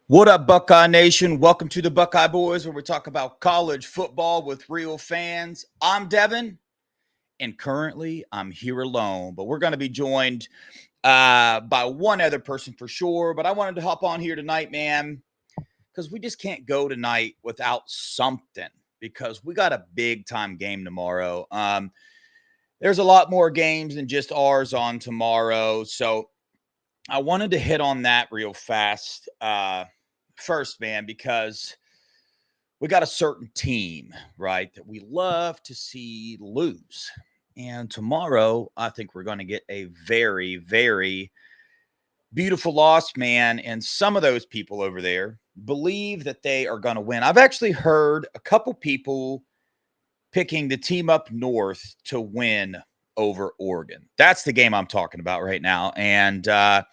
What up, Buckeye Nation? Welcome to the Buckeye Boys, where we talk about college football with real fans. I'm Devan, and currently I'm here alone, but we're going to be joined by one other person for sure. But I wanted to hop on here tonight, man, because we just can't go tonight without something, because we got a big-time game tomorrow. There's a lot more games than just ours on tomorrow, so I wanted to hit on that real fast. First, man, because we got a certain team, right, that we love to see lose. And tomorrow, I think we're going to get a very, very beautiful loss, man. And some of those people over there believe that they are going to win. I've actually heard a couple people picking the team up north to win over Oregon. That's the game I'm talking about right now. And I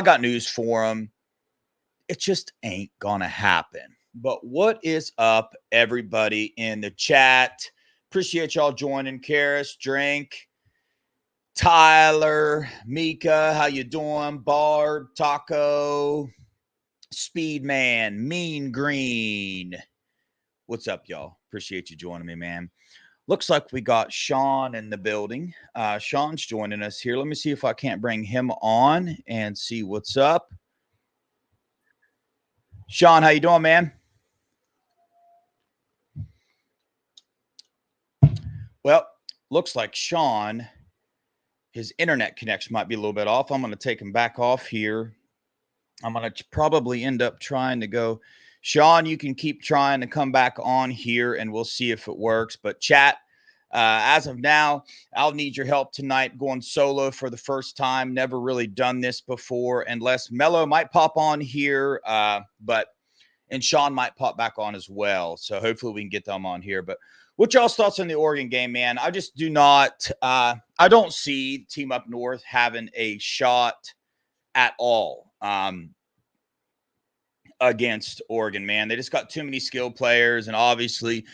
got news for them. It just ain't gonna happen. But what is up, everybody in the chat? Appreciate y'all joining. Karis, Drink, Tyler, Mika, how you doing? Barb, Taco, Speedman, Mean Green. What's up, y'all? Appreciate you joining me, man. Looks like we got Sean in the building. Sean's joining us here. Let me see if I can't bring him on and see what's up. Sean, how you doing, man? Well, looks like Sean, his internet connection might be a little bit off. I'm going to take him back off here. I'm going to probably end up trying to go. Sean, you can keep trying to come back on here, and we'll see if it works. But chat, as of now, I'll need your help tonight going solo for the first time. Never really done this before, unless Mello might pop on here, and Sean might pop back on as well. So hopefully we can get them on here. But what y'all's thoughts on the Oregon game, man? I just do not I don't see Team Up North having a shot at all against Oregon, man. They just got too many skilled players. And obviously,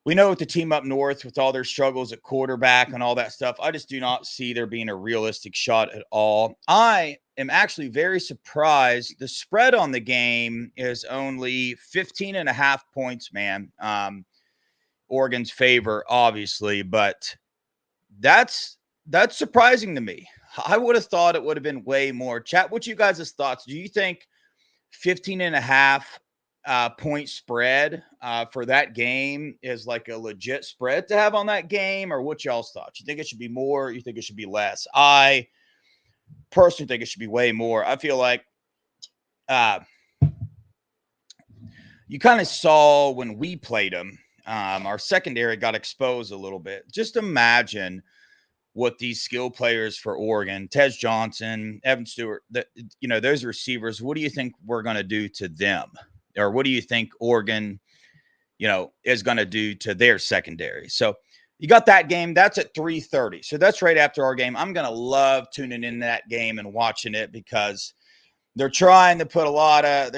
we know with the Team Up North, with all their struggles at quarterback and all that stuff, I just do not see there being a realistic shot at all. I am actually very surprised. The spread on the game is only 15.5 points, man. Oregon's favor, obviously, but that's surprising to me. I would have thought it would have been way more. Chat, what's you guys' thoughts? Do you think 15.5 point spread for that game is like a legit spread to have on that game, or what's y'all's thoughts? You think it should be more? You think it should be less? I personally think it should be way more. I feel like you kind of saw when we played them, our secondary got exposed a little bit. Just imagine what these skill players for Oregon, Tej Johnson, Evan Stewart, those receivers, what do you think we're going to do to them? Or what do you think Oregon, is going to do to their secondary? So you got that game. That's at 3:30. So that's right after our game. I'm going to love tuning in that game and watching it, because they're trying to put a lot of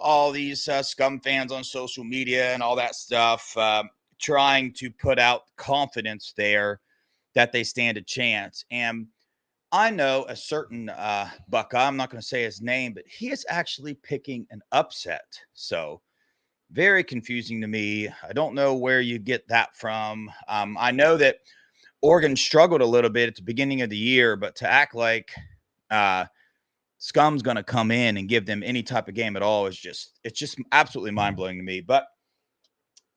all these scum fans on social media and all that stuff, trying to put out confidence there that they stand a chance. And I know a certain Buckeye, I'm not going to say his name, but he is actually picking an upset. So very confusing to me. I don't know where you get that from. I know that Oregon struggled a little bit at the beginning of the year, but to act like Scum's going to come in and give them any type of game at all it's just absolutely mind-blowing to me. But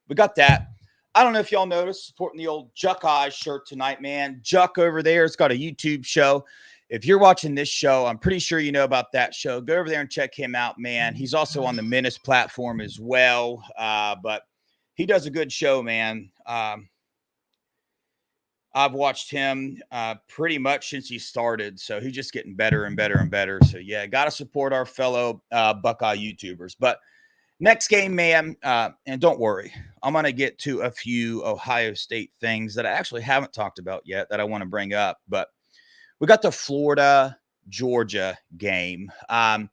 we got that. I don't know if y'all noticed, supporting the old Juck Eyes shirt tonight, man. Juck over there has got a YouTube show. If you're watching this show, I'm pretty sure you know about that show. Go over there and check him out, man. He's also on the Menace platform as well, but he does a good show, man. I I've watched him pretty much since he started, so he's just getting better and better and better. So yeah, got to support our fellow Buckeye YouTubers. But next game, man, and don't worry, I'm going to get to a few Ohio State things that I actually haven't talked about yet that I want to bring up. But we got the Florida Georgia game, and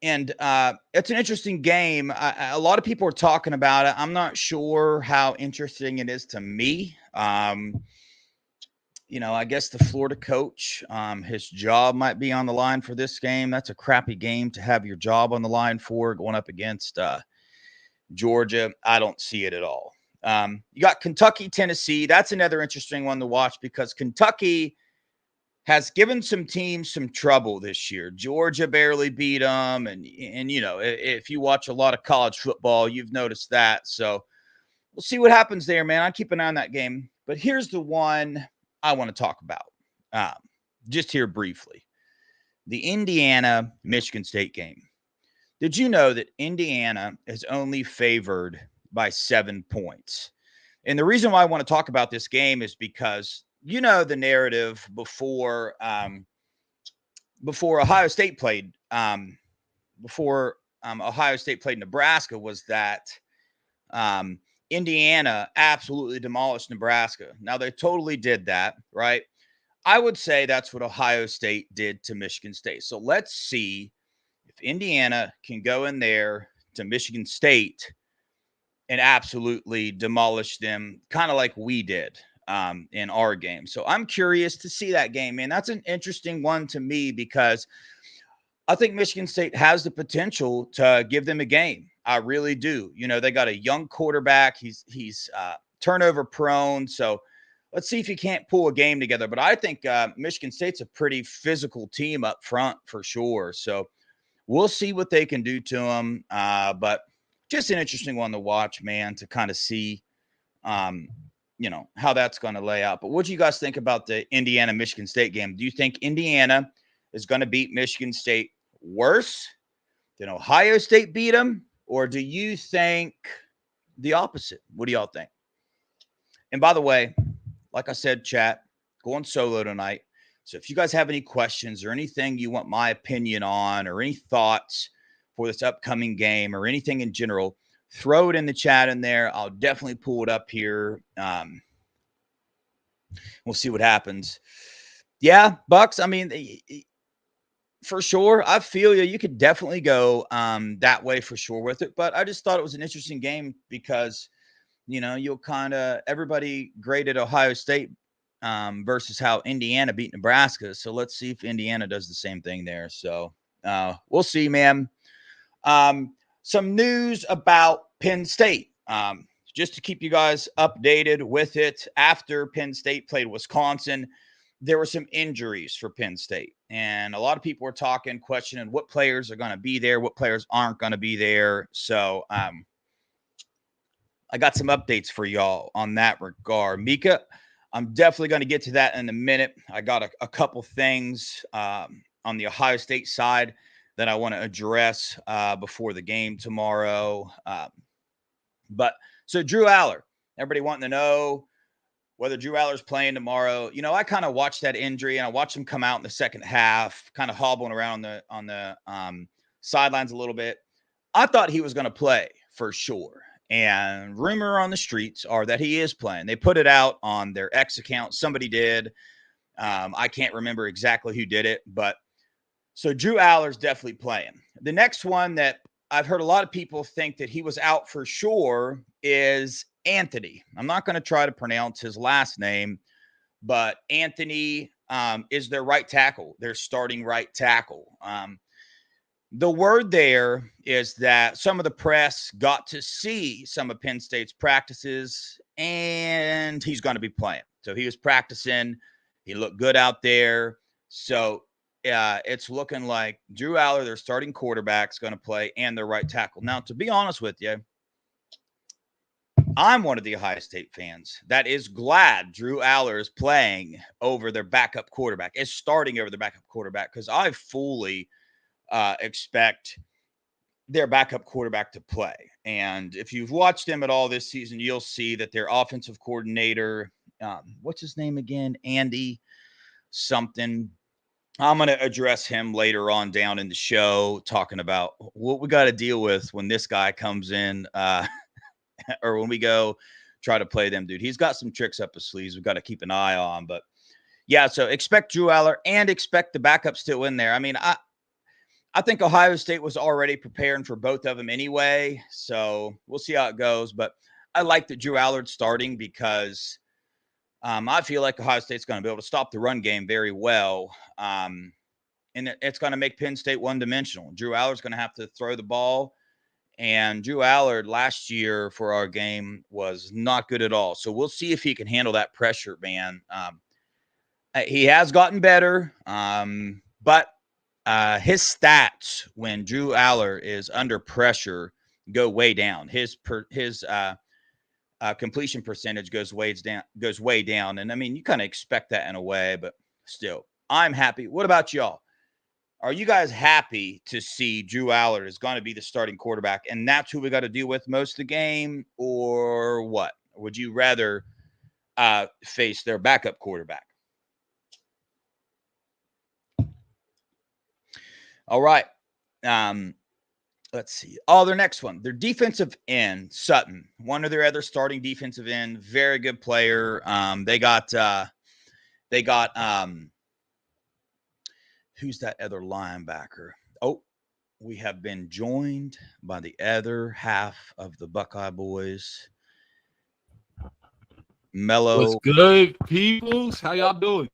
and it's an interesting game. A lot of people are talking about it. I'm not sure how interesting it is to me. I guess the Florida coach, his job might be on the line for this game. That's a crappy game to have your job on the line for, going up against Georgia. I don't see it at all. You got Kentucky, Tennessee. That's another interesting one to watch because Kentucky has given some teams some trouble this year. Georgia barely beat them, and if you watch a lot of college football, you've noticed that. So we'll see what happens there, man. I keep an eye on that game. But here's the one I want to talk about, just here briefly: the Indiana Michigan State game. Did you know that Indiana is only favored by 7 points? And the reason why I want to talk about this game is because the narrative before Ohio State played before Ohio State played Nebraska was that Indiana absolutely demolished Nebraska. Now they totally did that, right? I would say that's what Ohio State did to Michigan State. So let's see if Indiana can go in there to Michigan State and absolutely demolish them, kind of like we did in our game. So I'm curious to see that game, man. That's an interesting one to me because I think Michigan State has the potential to give them a game. I really do. They got a young quarterback. He's turnover prone. So let's see if he can't pull a game together. But I think Michigan State's a pretty physical team up front for sure. So we'll see what they can do to them. But just an interesting one to watch, man, to kind of see, how that's going to lay out. But what do you guys think about the Indiana-Michigan State game? Do you think Indiana is going to beat Michigan State worse than Ohio State beat them? Or do you think the opposite? What do y'all think? And by the way, like I said, chat, going solo tonight. So if you guys have any questions or anything you want my opinion on or any thoughts for this upcoming game or anything in general, throw it in the chat in there. I'll definitely pull it up here. We'll see what happens. Yeah, Bucks, I mean, for sure, I feel you. You could definitely go that way for sure with it. But I just thought it was an interesting game because, you'll kind of everybody graded Ohio State versus how Indiana beat Nebraska. So let's see if Indiana does the same thing there. So we'll see, man. Some news about Penn State. Just to keep you guys updated with it, after Penn State played Wisconsin, there were some injuries for Penn State. And a lot of people were questioning what players are going to be there, what players aren't going to be there. So I got some updates for y'all on that regard. Mika, I'm definitely going to get to that in a minute. I got a couple things on the Ohio State side that I want to address before the game tomorrow. But so Drew Aller, everybody wanting to know whether Drew Aller's playing tomorrow. I kind of watched that injury and I watched him come out in the second half, kind of hobbling around on the sidelines a little bit. I thought he was going to play for sure. And rumor on the streets are that he is playing. They put it out on their X account. Somebody did. I can't remember exactly who did it, but so Drew Aller's definitely playing. The next one that I've heard a lot of people think that he was out for sure is Anthony. I'm not going to try to pronounce his last name, but Anthony is their right tackle, their starting right tackle. The word there is that some of the press got to see some of Penn State's practices, and he's going to be playing. So he was practicing. He looked good out there. So it's looking like Drew Aller, their starting quarterback, is going to play, and their right tackle. Now, to be honest with you, I'm one of the Ohio State fans that is glad Drew Aller is playing over their backup quarterback, is starting over the backup quarterback, because I fully expect their backup quarterback to play. And if you've watched them at all this season, you'll see that their offensive coordinator, what's his name again? Andy something. I'm going to address him later on down in the show, talking about what we got to deal with when this guy comes in, or when we go try to play them, dude. He's got some tricks up his sleeves we've got to keep an eye on. But yeah, so expect Drew Aller and expect the backup still in there. I mean, I think Ohio State was already preparing for both of them anyway, so we'll see how it goes. But I like that Drew Allard's starting because I feel like Ohio State's going to be able to stop the run game very well, and it's going to make Penn State one-dimensional. Drew Allard's going to have to throw the ball, and Drew Allard last year for our game was not good at all. So we'll see if he can handle that pressure, man. He has gotten better, but his stats when Drew Allard is under pressure go way down. His completion percentage goes way down. And I mean, you kind of expect that in a way, but still, I'm happy. What about y'all? Are you guys happy to see Drew Allard is going to be the starting quarterback and that's who we got to deal with most of the game, or what? Would you rather face their backup quarterback? All right. Let's see. Oh, their next one. Their defensive end, Sutton. One of their other starting defensive end. Very good player. They got who's that other linebacker? Oh, we have been joined by the other half of the Buckeye boys. Mello. What's good, peoples? How y'all doing?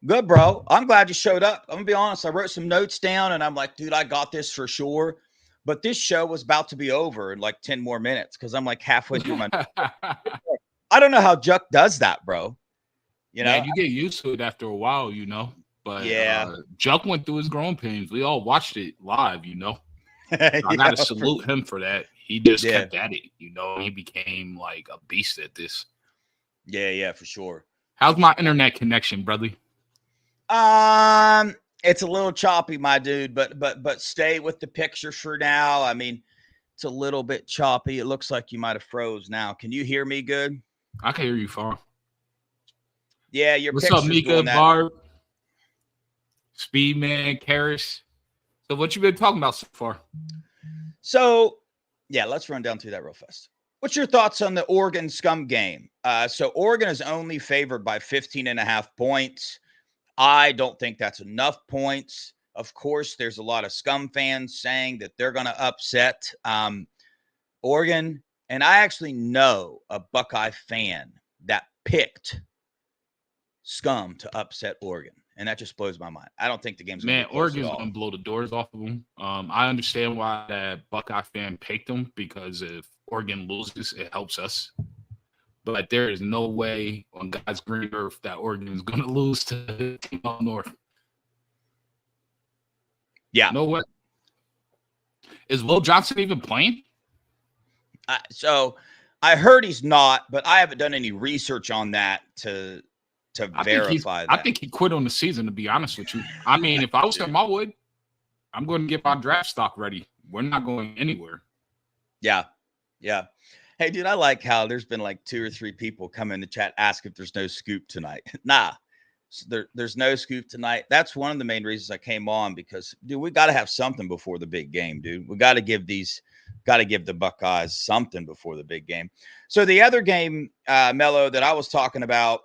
Good, bro. I'm glad you showed up. I'm going to be honest. I wrote some notes down, and I'm like, dude, I got this for sure. But this show was about to be over in like 10 more minutes because I'm like halfway through my I don't know how Juck does that, bro. You know? Man, you get used to it after a while, you know. But yeah, Juck went through his growing pains. We all watched it live, you know. I got to salute him for that. He just kept at it, you know. He became like a beast at this. Yeah, for sure. How's my internet connection, brother? It's a little choppy, my dude, but stay with the picture for now. I mean, it's a little bit choppy. It looks like you might have froze now. Can you hear me good? I can hear you fine. Yeah, your What's up, Mika, Barb, Speedman, Karis? So what you been talking about so far? So, yeah, let's run down through that real fast. What's your thoughts on the Oregon Scum game? So Oregon is only favored by 15.5 points. I don't think that's enough points. Of course, there's a lot of Scum fans saying that they're going to upset Oregon. And I actually know a Buckeye fan that picked Scum to upset Oregon. And that just blows my mind. I don't think the game's going to be close Oregon's going to blow the doors off of them. I understand why that Buckeye fan picked them, because if Oregon loses, it helps us. But there is no way on God's green earth that Oregon is going to lose to the team up north. Yeah. No way. Is Will Johnson even playing? So I heard he's not, but I haven't done any research on that to verify that. I think he quit on the season, to be honest with you. I mean, if I was him, I would. I'm going to get my draft stock ready. We're not going anywhere. Yeah. Hey, dude, I like how there's been like 2 or 3 people come in the chat ask if there's no scoop tonight. Nah, there's no scoop tonight. That's one of the main reasons I came on, because, dude, we got to have something before the big game, dude. We got to give the Buckeyes something before the big game. So the other game, Mello, that I was talking about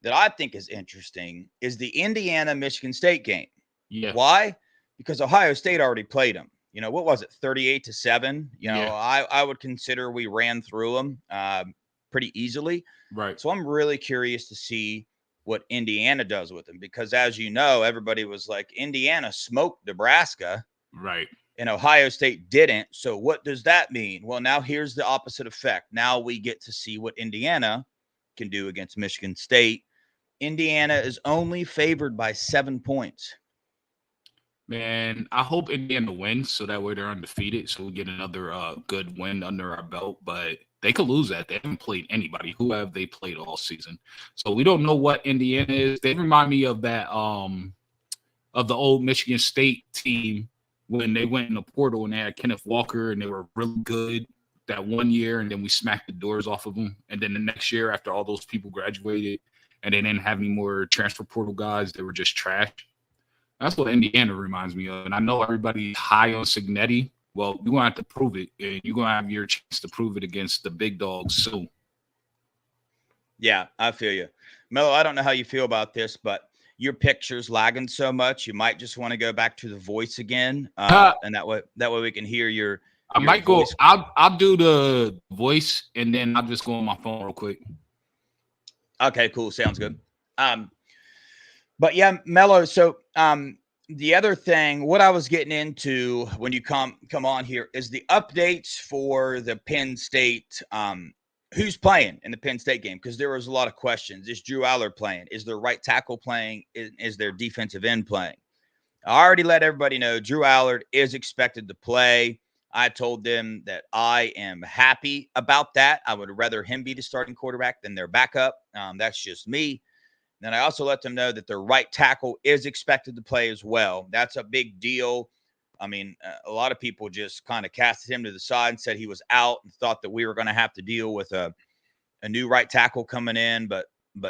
that I think is interesting is the Indiana-Michigan State game. Yeah. Why? Because Ohio State already played them. You know, what was it, 38-7? You know, I would consider we ran through them pretty easily. Right. So I'm really curious to see what Indiana does with them, because as you know, everybody was like, Indiana smoked Nebraska. Right. And Ohio State didn't. So what does that mean? Well, now here's the opposite effect. Now we get to see what Indiana can do against Michigan State. Indiana is only favored by 7 points. Man, I hope Indiana wins so that way they're undefeated, so we get another good win under our belt. But they could lose that. They haven't played anybody. Who have they played all season? So we don't know what Indiana is. They remind me of that of the old Michigan State team when they went in the portal and they had Kenneth Walker and they were really good that one year, and then we smacked the doors off of them. And then the next year, after all those people graduated and they didn't have any more transfer portal guys, they were just trash. That's what Indiana reminds me of. And I know everybody's high on Signetti. Well, you're going to have to prove it, and you're going to have your chance to prove it against the big dogs soon. Yeah, I feel you. Melo, I don't know how you feel about this, but your picture's lagging so much, you might just want to go back to the voice again, and that way we can hear your I might voice. go. I'll do the voice, and then I'll just go on my phone real quick. Okay, cool. Sounds good. But yeah, Mello. So the other thing, what I was getting into when you come on here is the updates for the Penn State. Who's playing in the Penn State game? Because there was a lot of questions. Is Drew Allard playing? Is their right tackle playing? Is their defensive end playing? I already let everybody know Drew Allard is expected to play. I told them that I am happy about that. I would rather him be the starting quarterback than their backup. That's just me. Then I also let them know that their right tackle is expected to play as well. That's a big deal. I mean, a lot of people just kind of casted him to the side and said he was out and thought that we were going to have to deal with a new right tackle coming in, but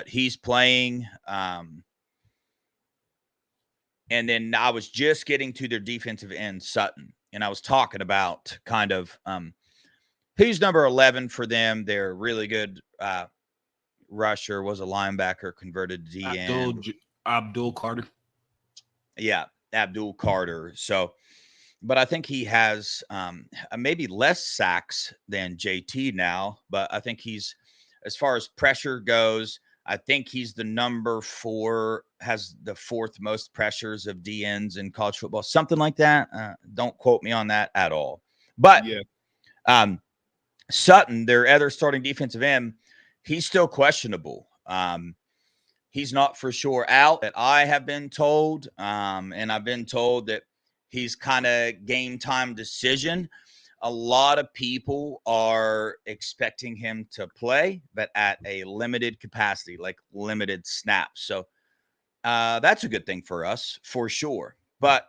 he's playing. And then I was just getting to their defensive end, Sutton, and I was talking about kind of who's number 11 for them. They're really good rusher, was a linebacker, converted to D-end. Abdul Carter. Yeah, Abdul Carter. So, but I think he has maybe less sacks than JT now, but I think he's, as far as pressure goes, I think he's the number 4, has the 4th most pressures of D-ends in college football, something like that. Don't quote me on that at all. But yeah. Sutton, their other starting defensive end, he's still questionable. He's not for sure out, that I have been told. And I've been told that he's kind of game time decision. A lot of people are expecting him to play, but at a limited capacity, like limited snaps. So that's a good thing for us, for sure. But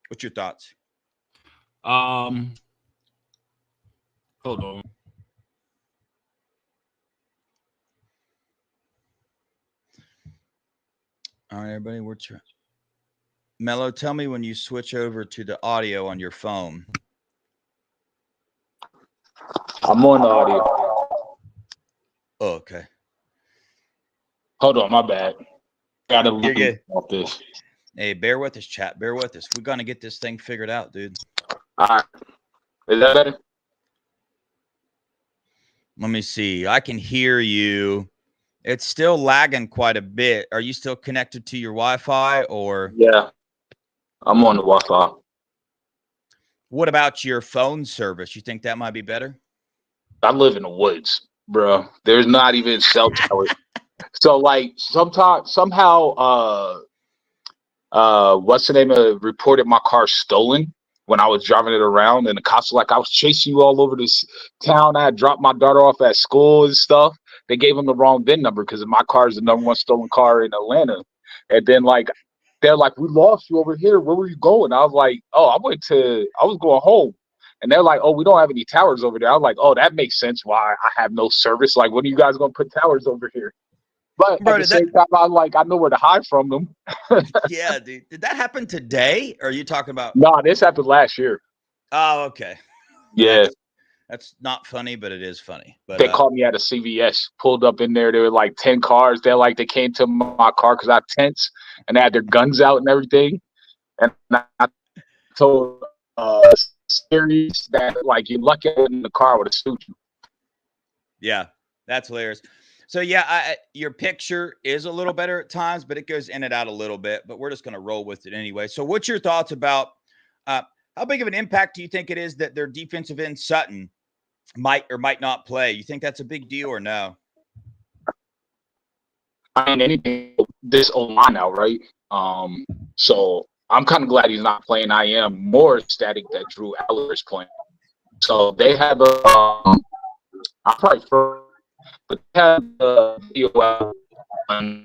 what's your thoughts? Hold on. All right, everybody, we're trying. Mello, tell me when you switch over to the audio on your phone. I'm on the audio. Oh, okay. Hold on, my bad. Gotta You're good. Off this. Hey, bear with us, chat. Bear with us. We're gonna get this thing figured out, dude. All right. Is that better? Let me see. I can hear you. It's still lagging quite a bit. Are you still connected to your Wi-Fi or? Yeah, I'm on the Wi-Fi. What about your phone service? You think that might be better? I live in the woods, bro. There's not even cell towers. So like somehow what's the name of reported my car stolen when I was driving it around, and the cops were like, I was chasing you all over this town. I had dropped my daughter off at school and stuff. They gave them the wrong VIN number because my car is the number 1 stolen car in Atlanta. And then like they're like, we lost you over here. Where were you going? I was like, oh, I was going home. And they're like, oh, we don't have any towers over there. I was like, oh, that makes sense why I have no service. Like, when are you guys going to put towers over here? But Bro, at the same time, I'm like, I know where to hide from them. Yeah, dude. Did that happen today? Or are you talking about? No, this happened last year. Oh, okay. Yeah. That's not funny, but it is funny. But they called me at a CVS, pulled up in there. There were like 10 cars. They came to my car because I had tents and they had their guns out and everything. And I told series that like you're lucky in the car with a suit. Yeah, that's hilarious. So yeah, your picture is a little better at times, but it goes in and out a little bit. But we're just going to roll with it anyway. So what's your thoughts about how big of an impact do you think it is that their defensive end Sutton might or might not play? You think that's a big deal or no? I mean, anything this O-line now, right? So I'm kind of glad he's not playing. I am more ecstatic that Drew Allard is playing. So they have I probably first, but they have the video on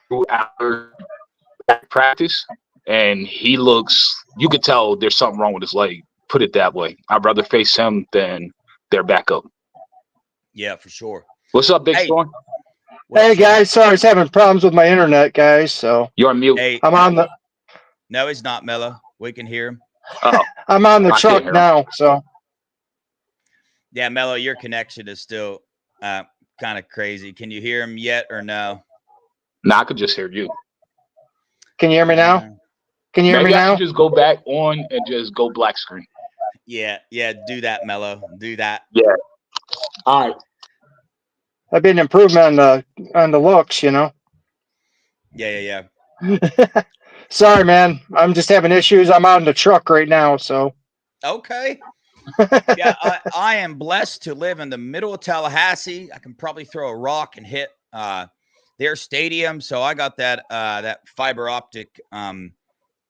Drew Allard at practice, and he looks. You could tell there's something wrong with his leg. Put it that way. I'd rather face him than their backup. Yeah, for sure. What's up, Big Hey, Storm? what Hey up, Sean? guys, sorry I was having problems with my internet, guys. So You're on mute. Hey, I'm on the no, he's not, Mello. We can hear him. Oh, I'm on the I can't truck hear him. now. So Yeah, Mello, your connection is still kind of crazy. Can you hear him yet or no? No, I could just hear you. can you hear me now? Can you hear Maybe me I now? should just go back on and just go black screen. Yeah, do that, Mello. Do that. Yeah. All right. That'd be an improvement on the looks, you know. Yeah. Sorry, man. I'm just having issues. I'm out in the truck right now, so Okay. Yeah, I am blessed to live in the middle of Tallahassee. I can probably throw a rock and hit their stadium. So I got that fiber optic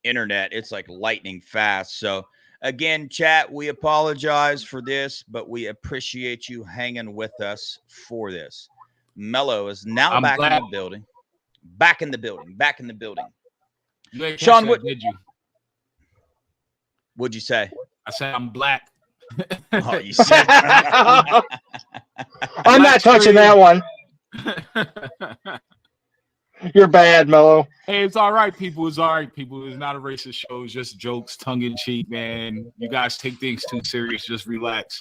internet. It's like lightning fast. So again, chat, we apologize for this, but we appreciate you hanging with us for this. Mello is now I'm back glad. in the building. Back in the building. Back in the building. You ain't Sean, Sean, what- did you? What'd you say? I said I'm black. Oh, you said I'm Black not touching screen. that one. You're bad, Mello. Hey, it's all right, people. It's all right, people. It's not a racist show. It's just jokes, tongue in cheek, man. You guys take things too serious. Just relax.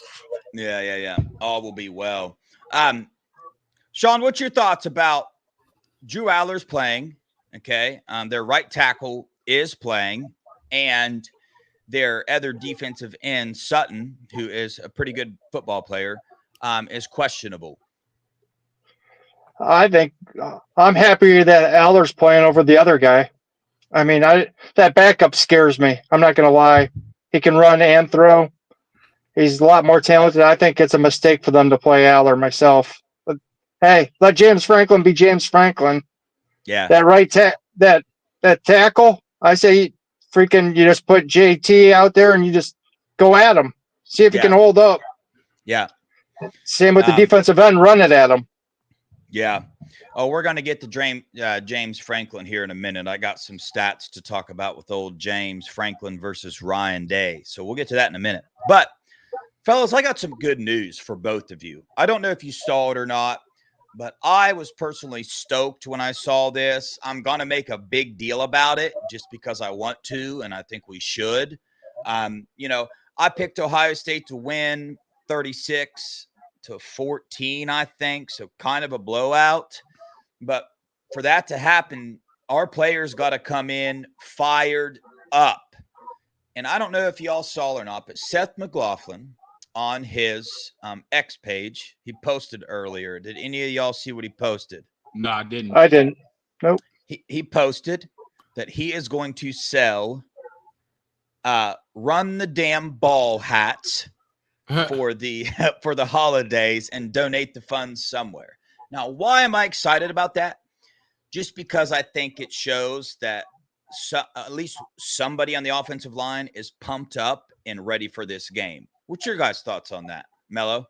Yeah. All will be well. Sean, what's your thoughts about Drew Aller's playing? Okay. Their right tackle is playing, and their other defensive end, Sutton, who is a pretty good football player, is questionable. I think I'm happy that Aller's playing over the other guy. I mean, that backup scares me. I'm not gonna lie. He can run and throw. He's a lot more talented. I think it's a mistake for them to play Aller myself. But hey, let James Franklin be James Franklin. Yeah. That that tackle, I say freaking you just put JT out there and you just go at him. See if he can hold up. Yeah. Same with the defensive end, run it at him. Yeah. Oh, we're going to get to James Franklin here in a minute. I got some stats to talk about with old James Franklin versus Ryan Day. So we'll get to that in a minute. But, fellas, I got some good news for both of you. I don't know if you saw it or not, but I was personally stoked when I saw this. I'm going to make a big deal about it just because I want to, and I think we should. I picked Ohio State to win 36-14, I think. So kind of a blowout. But for that to happen, our players got to come in fired up. And I don't know if y'all saw or not, but Seth McLaughlin on his X page, he posted earlier. Did any of y'all see what he posted? No, I didn't. I didn't. Nope. He posted that he is going to sell run the damn ball hats for the holidays and donate the funds somewhere. Now, why am I excited about that? Just because I think it shows that at least somebody on the offensive line is pumped up and ready for this game. What's your guys' thoughts on that, Mello?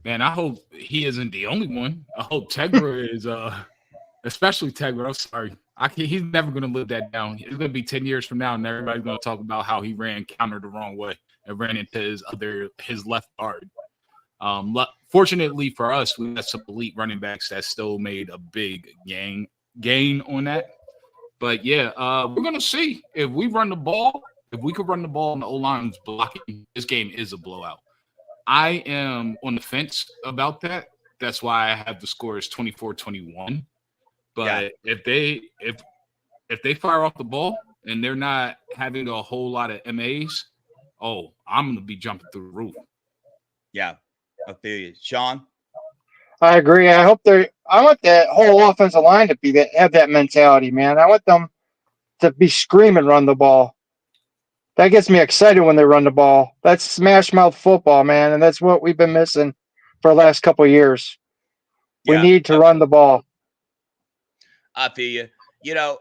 Man, I hope he isn't the only one. I hope Tegra is, especially Tegra. I'm sorry. He's never going to live that down. It's going to be 10 years from now, and everybody's going to talk about how he ran counter the wrong way and ran into his left guard. Fortunately for us, we got some elite running backs that still made a big gain on that. But yeah, we're gonna see if we run the ball. If we could run the ball and the O-line's blocking, this game is a blowout. I am on the fence about that. That's why I have the score as 24-21. But if they fire off the ball and they're not having a whole lot of MAs, I'm gonna be jumping through the roof. Yeah. I feel you. Sean? I agree. I want that whole offensive line to have that mentality, man. I want them to be screaming, run the ball. That gets me excited when they run the ball. That's smash mouth football, man, and that's what we've been missing for the last couple of years. We need to run the ball. I feel you.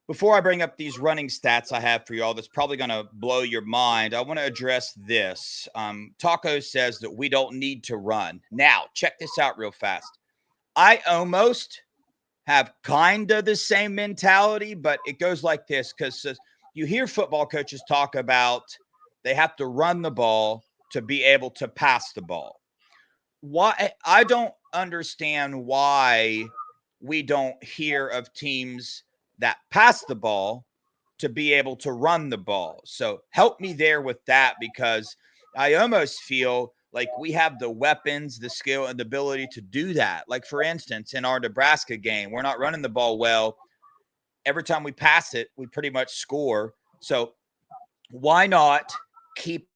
Before I bring up these running stats I have for y'all, that's probably going to blow your mind, I want to address this. Taco says that we don't need to run. Now, check this out real fast. I almost have kind of the same mentality, but it goes like this because you hear football coaches talk about they have to run the ball to be able to pass the ball. Why? I don't understand why we don't hear of teams that pass the ball to be able to run the ball. So help me there with that, because I almost feel like we have the weapons, the skill, and the ability to do that. Like, for instance, in our Nebraska game, we're not running the ball well. Every time we pass it, we pretty much score. So why not keep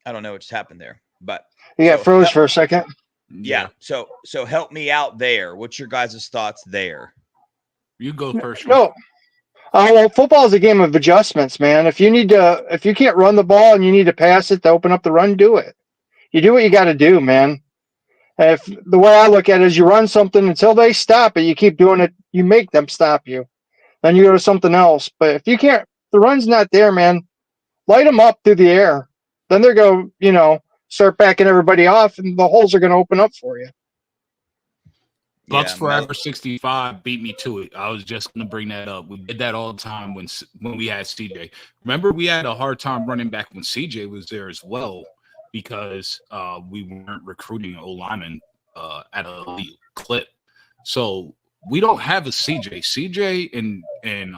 I don't know what just happened there, but Yeah, so froze for a second. yeah. So help me out there. What's your guys' thoughts there? You go first. No. Well, football is a game of adjustments, man. If you can't run the ball and you need to pass it to open up the run, do it. You do what you got to do, man. If the way I look at it is you run something until they stop it, you keep doing it, you make them stop you. Then you go to something else. But if you can't, the run's not there, man. Light them up through the air. Then they're going, start backing everybody off, and the holes are going to open up for you. Bucks Forever 65 beat me to it. I was just going to bring that up. We did that all the time when we had CJ. Remember, we had a hard time running back when CJ was there as well, because we weren't recruiting O-linemen at an elite clip. So we don't have a CJ. CJ and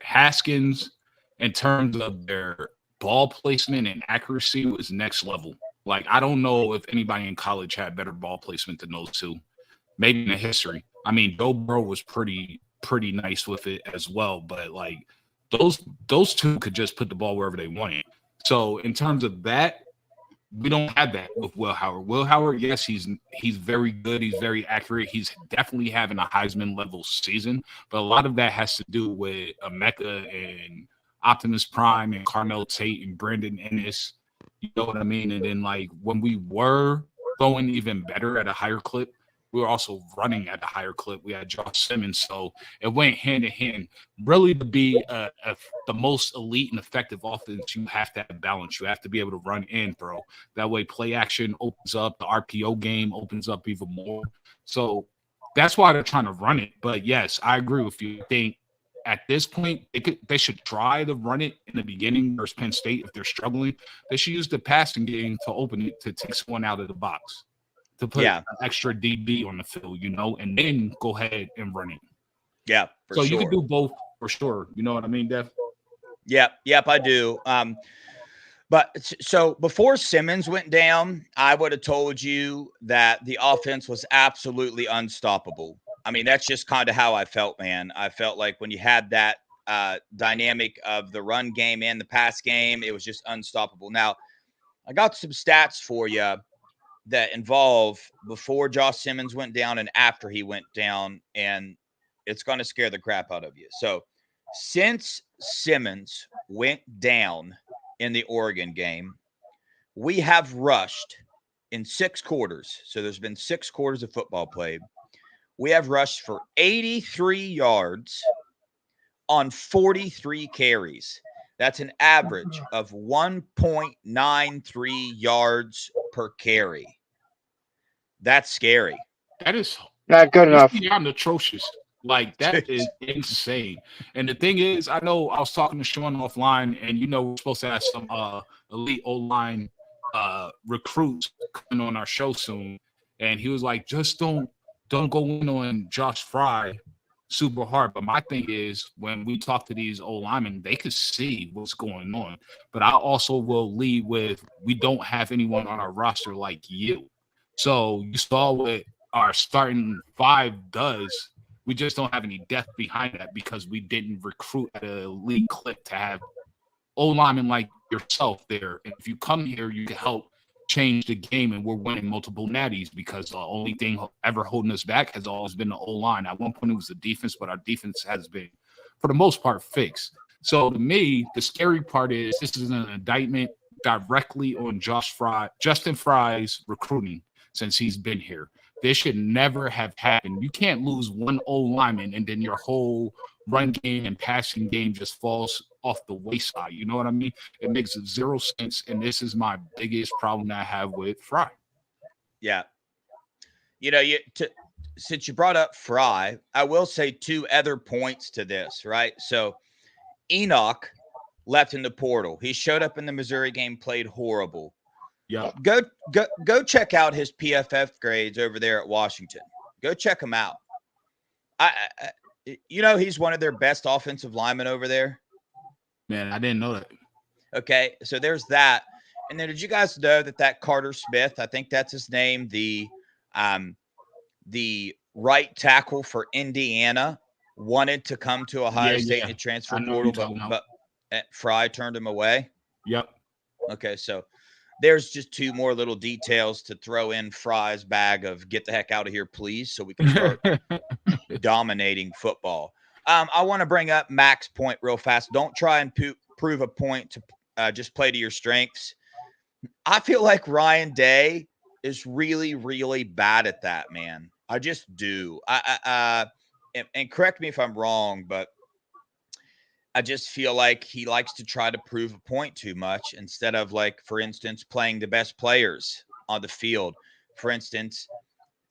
Haskins, in terms of their ball placement and accuracy, was next level. Like, I don't know if anybody in college had better ball placement than those two. Maybe in the history. I mean, Joe Burrow was pretty nice with it as well, but like those two could just put the ball wherever they wanted. So in terms of that, we don't have that with Will Howard. Will Howard, yes, he's very good. He's very accurate. He's definitely having a Heisman level season, but a lot of that has to do with Emeka and Optimus Prime and Carmel Tate and Brandon Ennis. You know what I mean? And then like when we were going even better at a higher clip, we were also running at a higher clip. We had Josh Simmons, so it went hand in hand. Really, to be the most elite and effective offense, you have to have balance. You have to be able to run and throw. That way, play action opens up. The RPO game opens up even more. So that's why they're trying to run it. But yes, I agree with you. I think at this point, they should try to run it in the beginning versus Penn State. If they're struggling, they should use the passing game to open it, to take someone out of the box, to put an extra DB on the field, and then go ahead and run it. Yeah, so sure. You can do both for sure. You know what I mean, Dev? Yep, I do. But so before Simmons went down, I would have told you that the offense was absolutely unstoppable. I mean, that's just kind of how I felt, man. I felt like when you had that dynamic of the run game and the pass game, it was just unstoppable. Now, I got some stats for you that involve before Josh Simmons went down and after he went down, and it's going to scare the crap out of you. So since Simmons went down in the Oregon game, we have rushed in 6 quarters. So there's been 6 quarters of football played. We have rushed for 83 yards on 43 carries. That's an average of 1.93 yards per carry. That's scary. That is not good enough. Beyond atrocious. Like, that is insane. And the thing is, I know I was talking to Sean offline, and we're supposed to have some elite O-line recruits coming on our show soon. And he was like, just don't go in on Josh Fry super hard. But my thing is, when we talk to these O-linemen, they could see what's going on. But I also will lead with, we don't have anyone on our roster like you. So you saw what our starting 5 does. We just don't have any depth behind that because we didn't recruit at an elite clip to have O-linemen like yourself there. And if you come here, you can help change the game, and we're winning multiple natties because the only thing ever holding us back has always been the O-line. At one point, it was the defense, but our defense has been, for the most part, fixed. So to me, the scary part is this is an indictment directly on Justin Fry's recruiting since he's been here. This should never have happened. You can't lose one O lineman and then your whole run game and passing game just falls off the wayside. You know what I mean? It makes zero sense. And this is my biggest problem that I have with Fry. Yeah. You know, since you brought up Fry, I will say two other points to this, right? So Enoch left in the portal. He showed up in the Missouri game, played horrible. Yeah. Go check out his PFF grades over there at Washington. Go check him out. You know, he's one of their best offensive linemen over there. Man, I didn't know that. Okay, so there's that. And then did you guys know that Carter Smith, I think that's his name, the right tackle for Indiana, wanted to come to Ohio State in the transfer portal, but Fry turned him away? Yep. Okay, so there's just two more little details to throw in Fry's bag of get the heck out of here, please, so we can start dominating football. I want to bring up Mac's point real fast. Don't try and prove a point to just play to your strengths. I feel like Ryan Day is really, really bad at that, man. I just do. And correct me if I'm wrong, but I just feel like he likes to try to prove a point too much instead of, like, for instance, playing the best players on the field. For instance,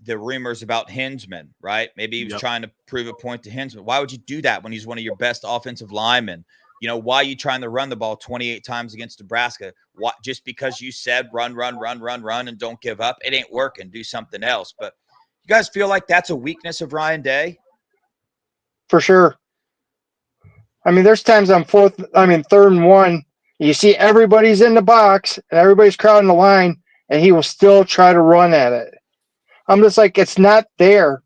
the rumors about Hinsman, right? Maybe he was trying to prove a point to Hinsman. Why would you do that when he's one of your best offensive linemen? You know, why are you trying to run the ball 28 times against Nebraska? What, just because you said run, and don't give up? It ain't working. Do something else. But you guys feel like that's a weakness of Ryan Day? For sure. I mean, there's times on 3rd and 1, you see everybody's in the box and everybody's crowding the line, and he will still try to run at it. I'm just like, it's not there.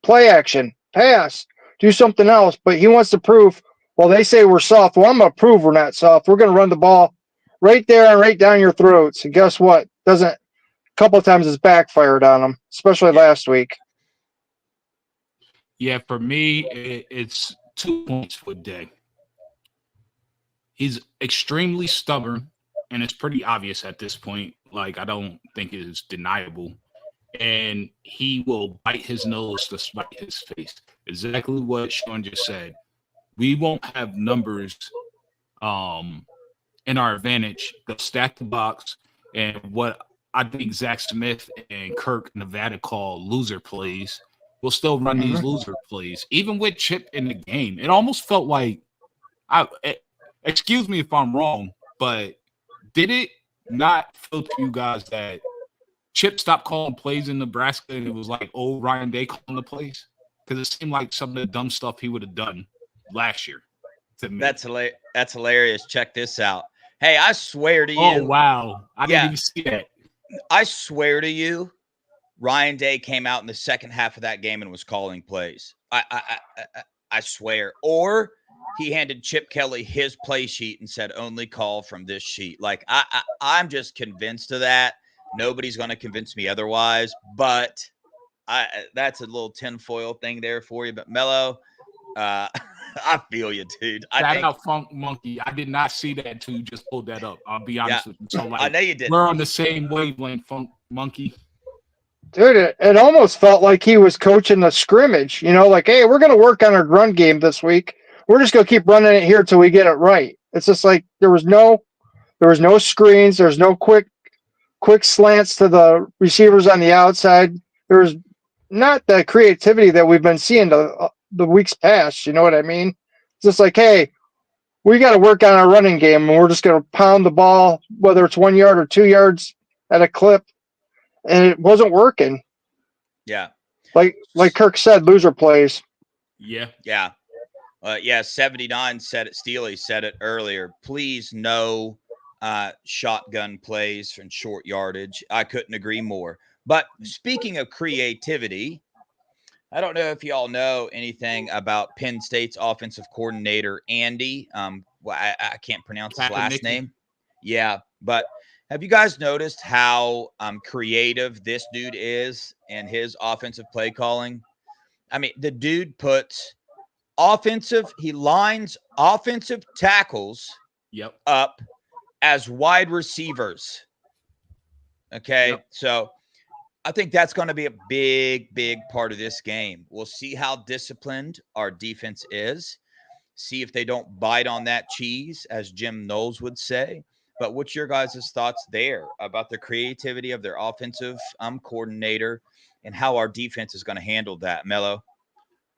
Play action, pass, do something else. But he wants to prove, well, they say we're soft. Well, I'm going to prove we're not soft. We're going to run the ball right there and right down your throats. And guess what? A couple of times it's backfired on him, especially last week. Yeah, for me, it's 2 points with Day. He's extremely stubborn, and it's pretty obvious at this point. Like, I don't think it's deniable. And he will bite his nose to spite his face. Exactly what Sean just said. We won't have numbers in our advantage. They'll stack the box, and what I think Zach Smith and Kirk Nevada call loser plays, we'll still run these loser plays. Even with Chip in the game, it almost felt like, excuse me if I'm wrong, but did it not feel to you guys that Chip stopped calling plays in Nebraska and it was like, oh, Ryan Day calling the plays? Because it seemed like some of the dumb stuff he would have done last year. To me. That's hilarious. Check this out. Hey, I swear to you. Oh, wow. I didn't even see that. I swear to you, Ryan Day came out in the second half of that game and was calling plays. I swear. Or he handed Chip Kelly his play sheet and said, only call from this sheet. Like, I'm just convinced of that. Nobody's going to convince me otherwise. But that's a little tinfoil thing there for you. But Mello, I feel you, dude. Shout out Funk Monkey. I did not see that until you just pulled that up. I'll be honest with you. So, like, I know you did. We're on the same wavelength, Funk Monkey. Dude, it almost felt like he was coaching the scrimmage. You know, like, hey, we're going to work on our run game this week. We're just going to keep running it here until we get it right. It's just like there was no screens. There's no quick slants to the receivers on the outside. There's not the creativity that we've been seeing the weeks past. You know what I mean? It's just like, hey, we got to work on our running game, and we're just going to pound the ball, whether it's 1 yard or 2 yards at a clip. And it wasn't working. Yeah. Like Kirk said, loser plays. Yeah. Yeah. 79 said it. Steely said it earlier. Please, no shotgun plays and short yardage. I couldn't agree more. But speaking of creativity, I don't know if y'all know anything about Penn State's offensive coordinator, Andy. I can't pronounce his last name. Yeah, but have you guys noticed how creative this dude is in his offensive play calling? I mean, the dude puts he lines offensive tackles up as wide receivers. Okay, so I think that's going to be a big, big part of this game. We'll see how disciplined our defense is. See if they don't bite on that cheese, as Jim Knowles would say. But what's your guys' thoughts there about the creativity of their offensive coordinator and how our defense is going to handle that, Mello?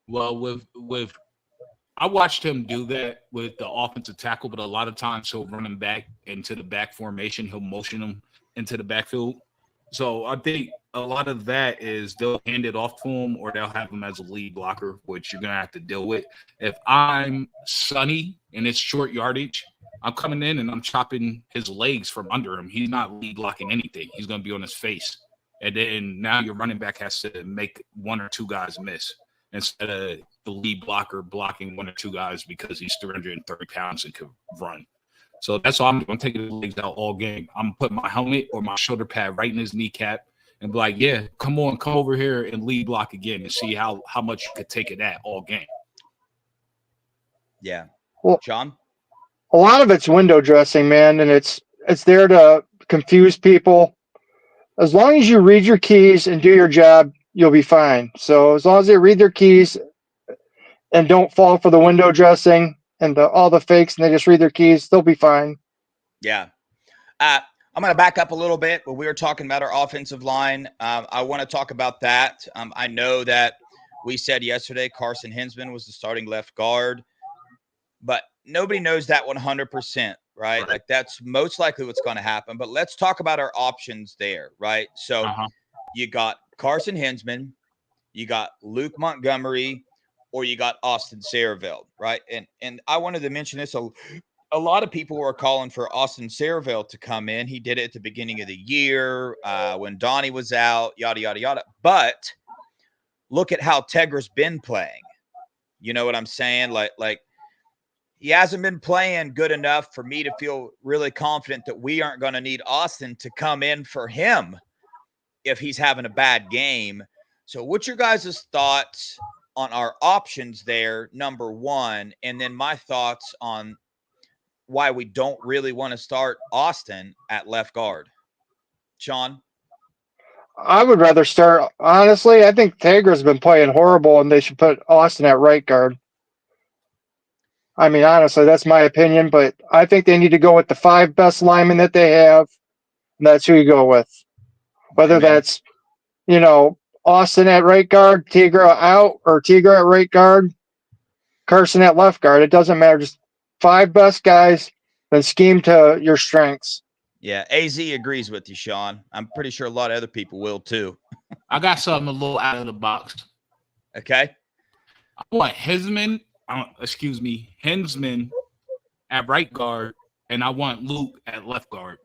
Well, with I watched him do that with the offensive tackle, but a lot of times he'll run him back into the back formation. He'll motion him into the backfield. So I think a lot of that is they'll hand it off to him or they'll have him as a lead blocker, which you're going to have to deal with. If I'm Sonny and it's short yardage, I'm coming in and I'm chopping his legs from under him. He's not lead blocking anything. He's going to be on his face. And then now your running back has to make one or two guys miss instead of the lead blocker blocking one or two guys because he's 330 pounds and can run. So that's all I'm doing. I'm taking his legs out all game. I'm putting my helmet or my shoulder pad right in his kneecap and be like, yeah, come over here and lead block again and see how much you could take it at all game. Yeah. Well, John? a lot of it's window dressing, man, and it's there to confuse people. As long as you read your keys and do your job, you'll be fine. So as long as they read their keys and don't fall for the window dressing and all the fakes, and they just read their keys, they'll be fine. Yeah. I'm going to back up a little bit. When we were talking about our offensive line, I want to talk about that. I know that we said yesterday Carson Hinsman was the starting left guard, but nobody knows that 100%, right? Like that's most likely what's going to happen. But let's talk about our options there, right? So you got Carson Hinsman, you got Luke Montgomery, or you got Austin Saraville, right? And I wanted to mention this. A lot of people were calling for Austin Saraville to come in. He did it at the beginning of the year when Donnie was out, yada, yada, yada. But look at how Tegra's been playing. You know what I'm saying? Like he hasn't been playing good enough for me to feel really confident that we aren't going to need Austin to come in for him if he's having a bad game. So what's your guys' thoughts on our options there, number one, and then my thoughts on why we don't really want to start Austin at left guard? Sean? I would rather start, honestly, I think Tegra's been playing horrible, and they should put Austin at right guard. I mean, honestly, that's my opinion, but I think they need to go with the 5 best linemen that they have, and that's who you go with. Whether that's, Austin at right guard, Tegra out, or Tegra at right guard, Carson at left guard. It doesn't matter. Just 5 best guys, then scheme to your strengths. Yeah, AZ agrees with you, Sean. I'm pretty sure a lot of other people will too. I got something a little out of the box. Okay. I want Hinsman at right guard, and I want Luke at left guard.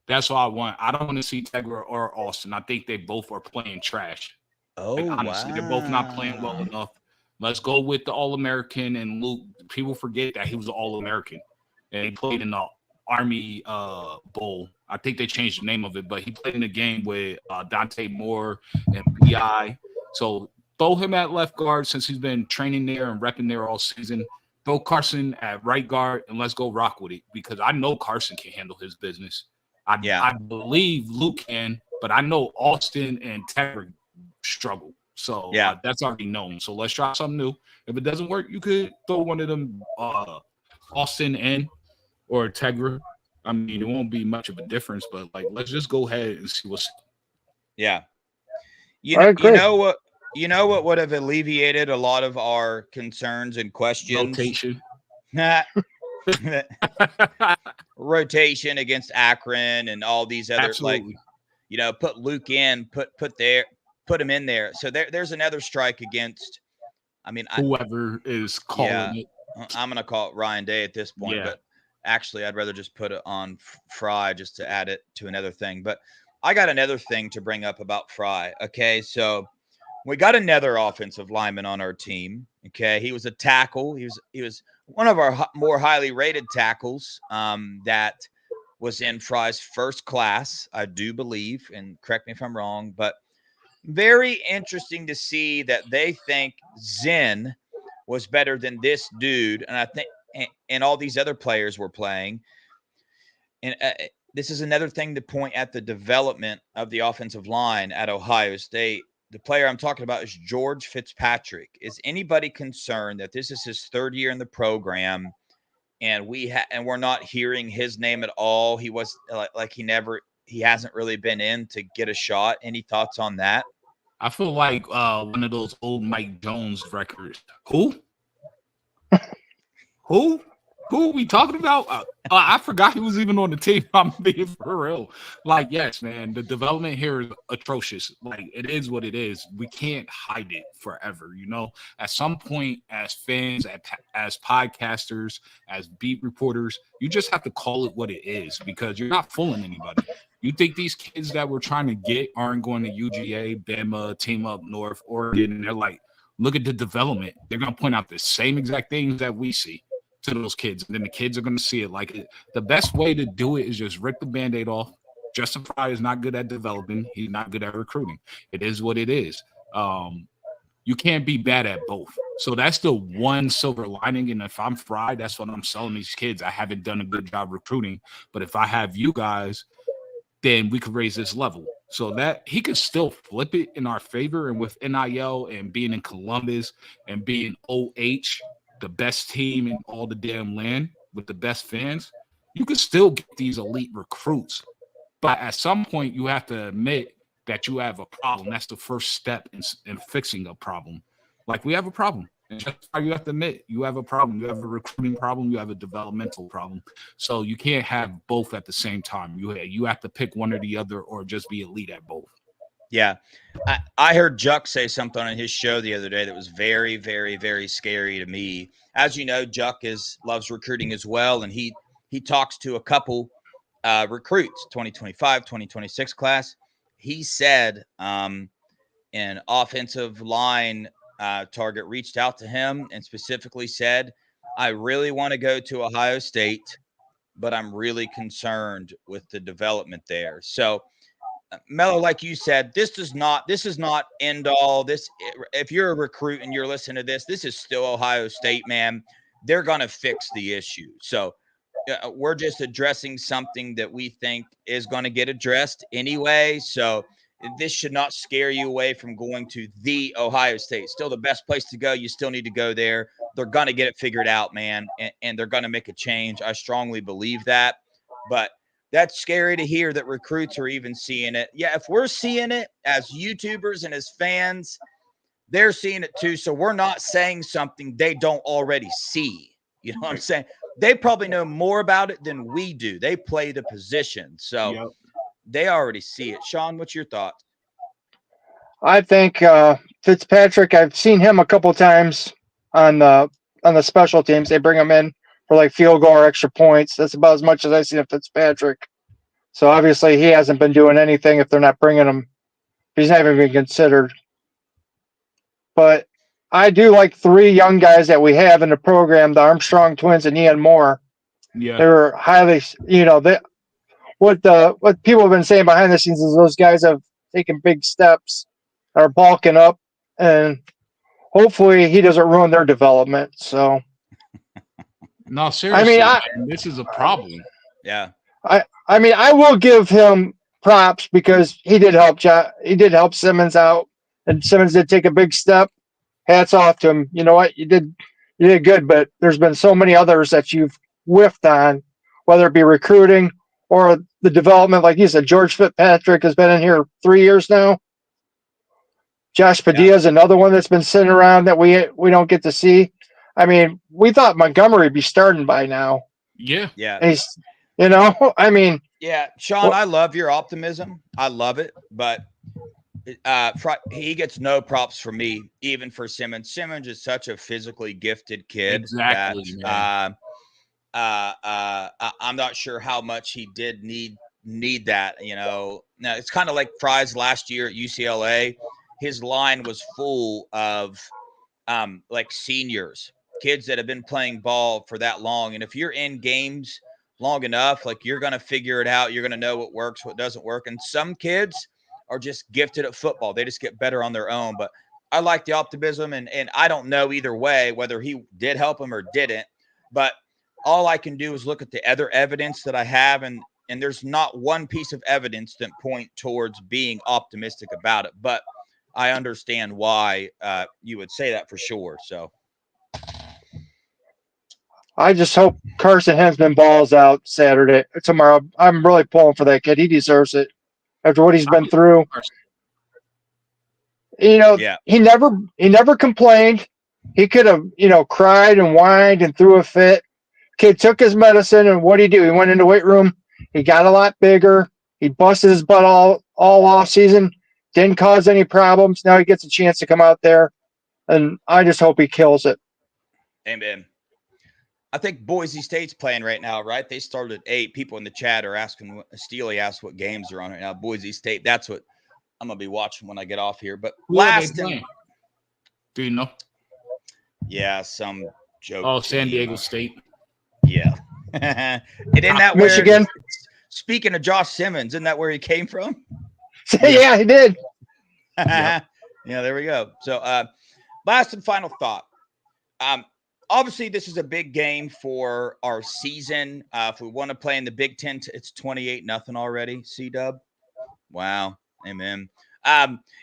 That's all I want. I don't want to see Tegra or Austin. I think they both are playing trash. Honestly, they're both not playing well enough. Let's go with the All-American and Luke. People forget that he was an All-American, and he played in the Army Bowl. I think they changed the name of it, but he played in a game with Dante Moore and B.I. So throw him at left guard since he's been training there and repping there all season. Throw Carson at right guard, and let's go rock with it because I know Carson can handle his business. I believe Luke can, but I know Austin and Tegra struggle. So that's already known. So let's try something new. If it doesn't work, you could throw one of them Austin in or Tegra. I mean, it won't be much of a difference, but let's just go ahead and see what's. Yeah. You know what would have alleviated a lot of our concerns and questions? Rotation. Rotation against Akron and all these other Absolutely. Put Luke in, put him in there. So there's another strike against. I mean, whoever is calling it. I'm gonna call it Ryan Day at this point, but actually, I'd rather just put it on Fry just to add it to another thing. But I got another thing to bring up about Fry. Okay, so we got another offensive lineman on our team. Okay, he was a tackle. He was one of our more highly rated tackles that was in Fry's first class, I do believe, and correct me if I'm wrong, but very interesting to see that they think Zen was better than this dude, and I think and all these other players were playing. And this is another thing to point at the development of the offensive line at Ohio State. The player I'm talking about is George Fitzpatrick. Is anybody concerned that this is his third year in the program, and we're not hearing his name at all? He was like he hasn't really been in to get a shot. Any thoughts on that? I feel like one of those old Mike Jones records. Who? Who? Who are we talking about? I forgot he was even on the team. I'm being for real. Like, yes, man, the development here is atrocious. Like, it is what it is. We can't hide it forever. You know, at some point, as fans, as podcasters, as beat reporters, you just have to call it what it is because you're not fooling anybody. You think these kids that we're trying to get aren't going to UGA, Bama, Team Up North, Oregon, and they're like, look at the development. They're going to point out the same exact things that we see to those kids, and then the kids are going to see it. Like, the best way to do it is just rip the Band-Aid off. Justin Fry is not good at developing. He's not good at recruiting. It is what it is. You can't be bad at both. So that's the one silver lining. And if I'm Fry, that's what I'm selling these kids. I haven't done a good job recruiting, but if I have you guys, then we could raise this level. So that he could still flip it in our favor. And with NIL and being in Columbus and being OH, the best team in all the damn land with the best fans, you can still get these elite recruits. But at some point, you have to admit that you have a problem. That's the first step in fixing a problem. Like, we have a problem. And just you have to admit you have a problem. You have a recruiting problem. You have a developmental problem. So you can't have both at the same time. You have to pick one or the other, or just be elite at both. Yeah. I heard Juck say something on his show the other day that was very, very, very scary to me. As you know, Juck loves recruiting as well, and he talks to a couple recruits, 2025, 2026 class. He said an offensive line target reached out to him and specifically said, I really want to go to Ohio State, but I'm really concerned with the development there. So, Mello, like you said, this is not end all. This, if you're a recruit and you're listening to this is still Ohio State, man. They're gonna fix the issue. So we're just addressing something that we think is going to get addressed anyway. So this should not scare you away from going to the Ohio State. Still the best place to go. You still need to go there. They're going to get it figured out, man, and they're going to make a change. I strongly believe that. But that's scary to hear that recruits are even seeing it. Yeah, if we're seeing it as YouTubers and as fans, they're seeing it too. So we're not saying something they don't already see. You know what I'm saying? They probably know more about it than we do. They play the position. So they already see it. Sean, what's your thoughts? I think Fitzpatrick, I've seen him a couple times on the special teams. They bring him in for like field goal or extra points. That's about as much as I've seen of Fitzpatrick. So obviously he hasn't been doing anything if they're not bringing him. He's not even been considered. But I do like three young guys that we have in the program, the Armstrong twins and Ian Moore. Yeah. They're highly, what people have been saying behind the scenes is those guys have taken big steps, are bulking up, and hopefully he doesn't ruin their development. So, no, seriously, this is a problem. Yeah. I will give him props because he did help Simmons out, and Simmons did take a big step. Hats off to him. You know what? You did good, but there's been so many others that you've whiffed on, whether it be recruiting or the development. Like you said, George Fitzpatrick has been in here 3 years now. Josh Padilla is another one that's been sitting around that we don't get to see. I mean, we thought Montgomery would be starting by now. Yeah. Yeah. And he's, yeah, Sean, I love your optimism. I love it, but he gets no props from me, even for Simmons. Simmons is such a physically gifted kid. Exactly. That, I'm not sure how much he did need that. Now it's kind of like Fry's last year at UCLA. His line was full of like seniors, kids that have been playing ball for that long. And if you're in games long enough, like, you're going to figure it out. You're going to know what works, what doesn't work. And some kids are just gifted at football. They just get better on their own. But I like the optimism, and I don't know either way whether he did help him or didn't. But all I can do is look at the other evidence that I have, and and there's not one piece of evidence that point towards being optimistic about it. But I understand why you would say that for sure. So I just hope Carson Hensman balls out tomorrow. I'm really pulling for that kid. He deserves it after what he's been through. yeah, He never complained. He could have, cried and whined and threw a fit. Kid took his medicine, and what did he do? He went into the weight room. He got a lot bigger. He busted his butt all off season. Didn't cause any problems. Now he gets a chance to come out there, and I just hope he kills it. amen. I think Boise State's playing right now, right? They started at 8. People in the chat are asking. Steely asked what games are on right now. Boise State. That's what I'm gonna be watching when I get off here. But Who are they playing? Do you know? Yeah, some joke. Oh, San Diego State. Yeah. And isn't that Michigan? Where, speaking of Josh Simmons, isn't that where he came from? Yeah, he did. Yeah, there we go. So last and final thought. Obviously, this is a big game for our season. If we want to play in the Big Ten, it's 28-0 already. C-Dub. Wow. Amen.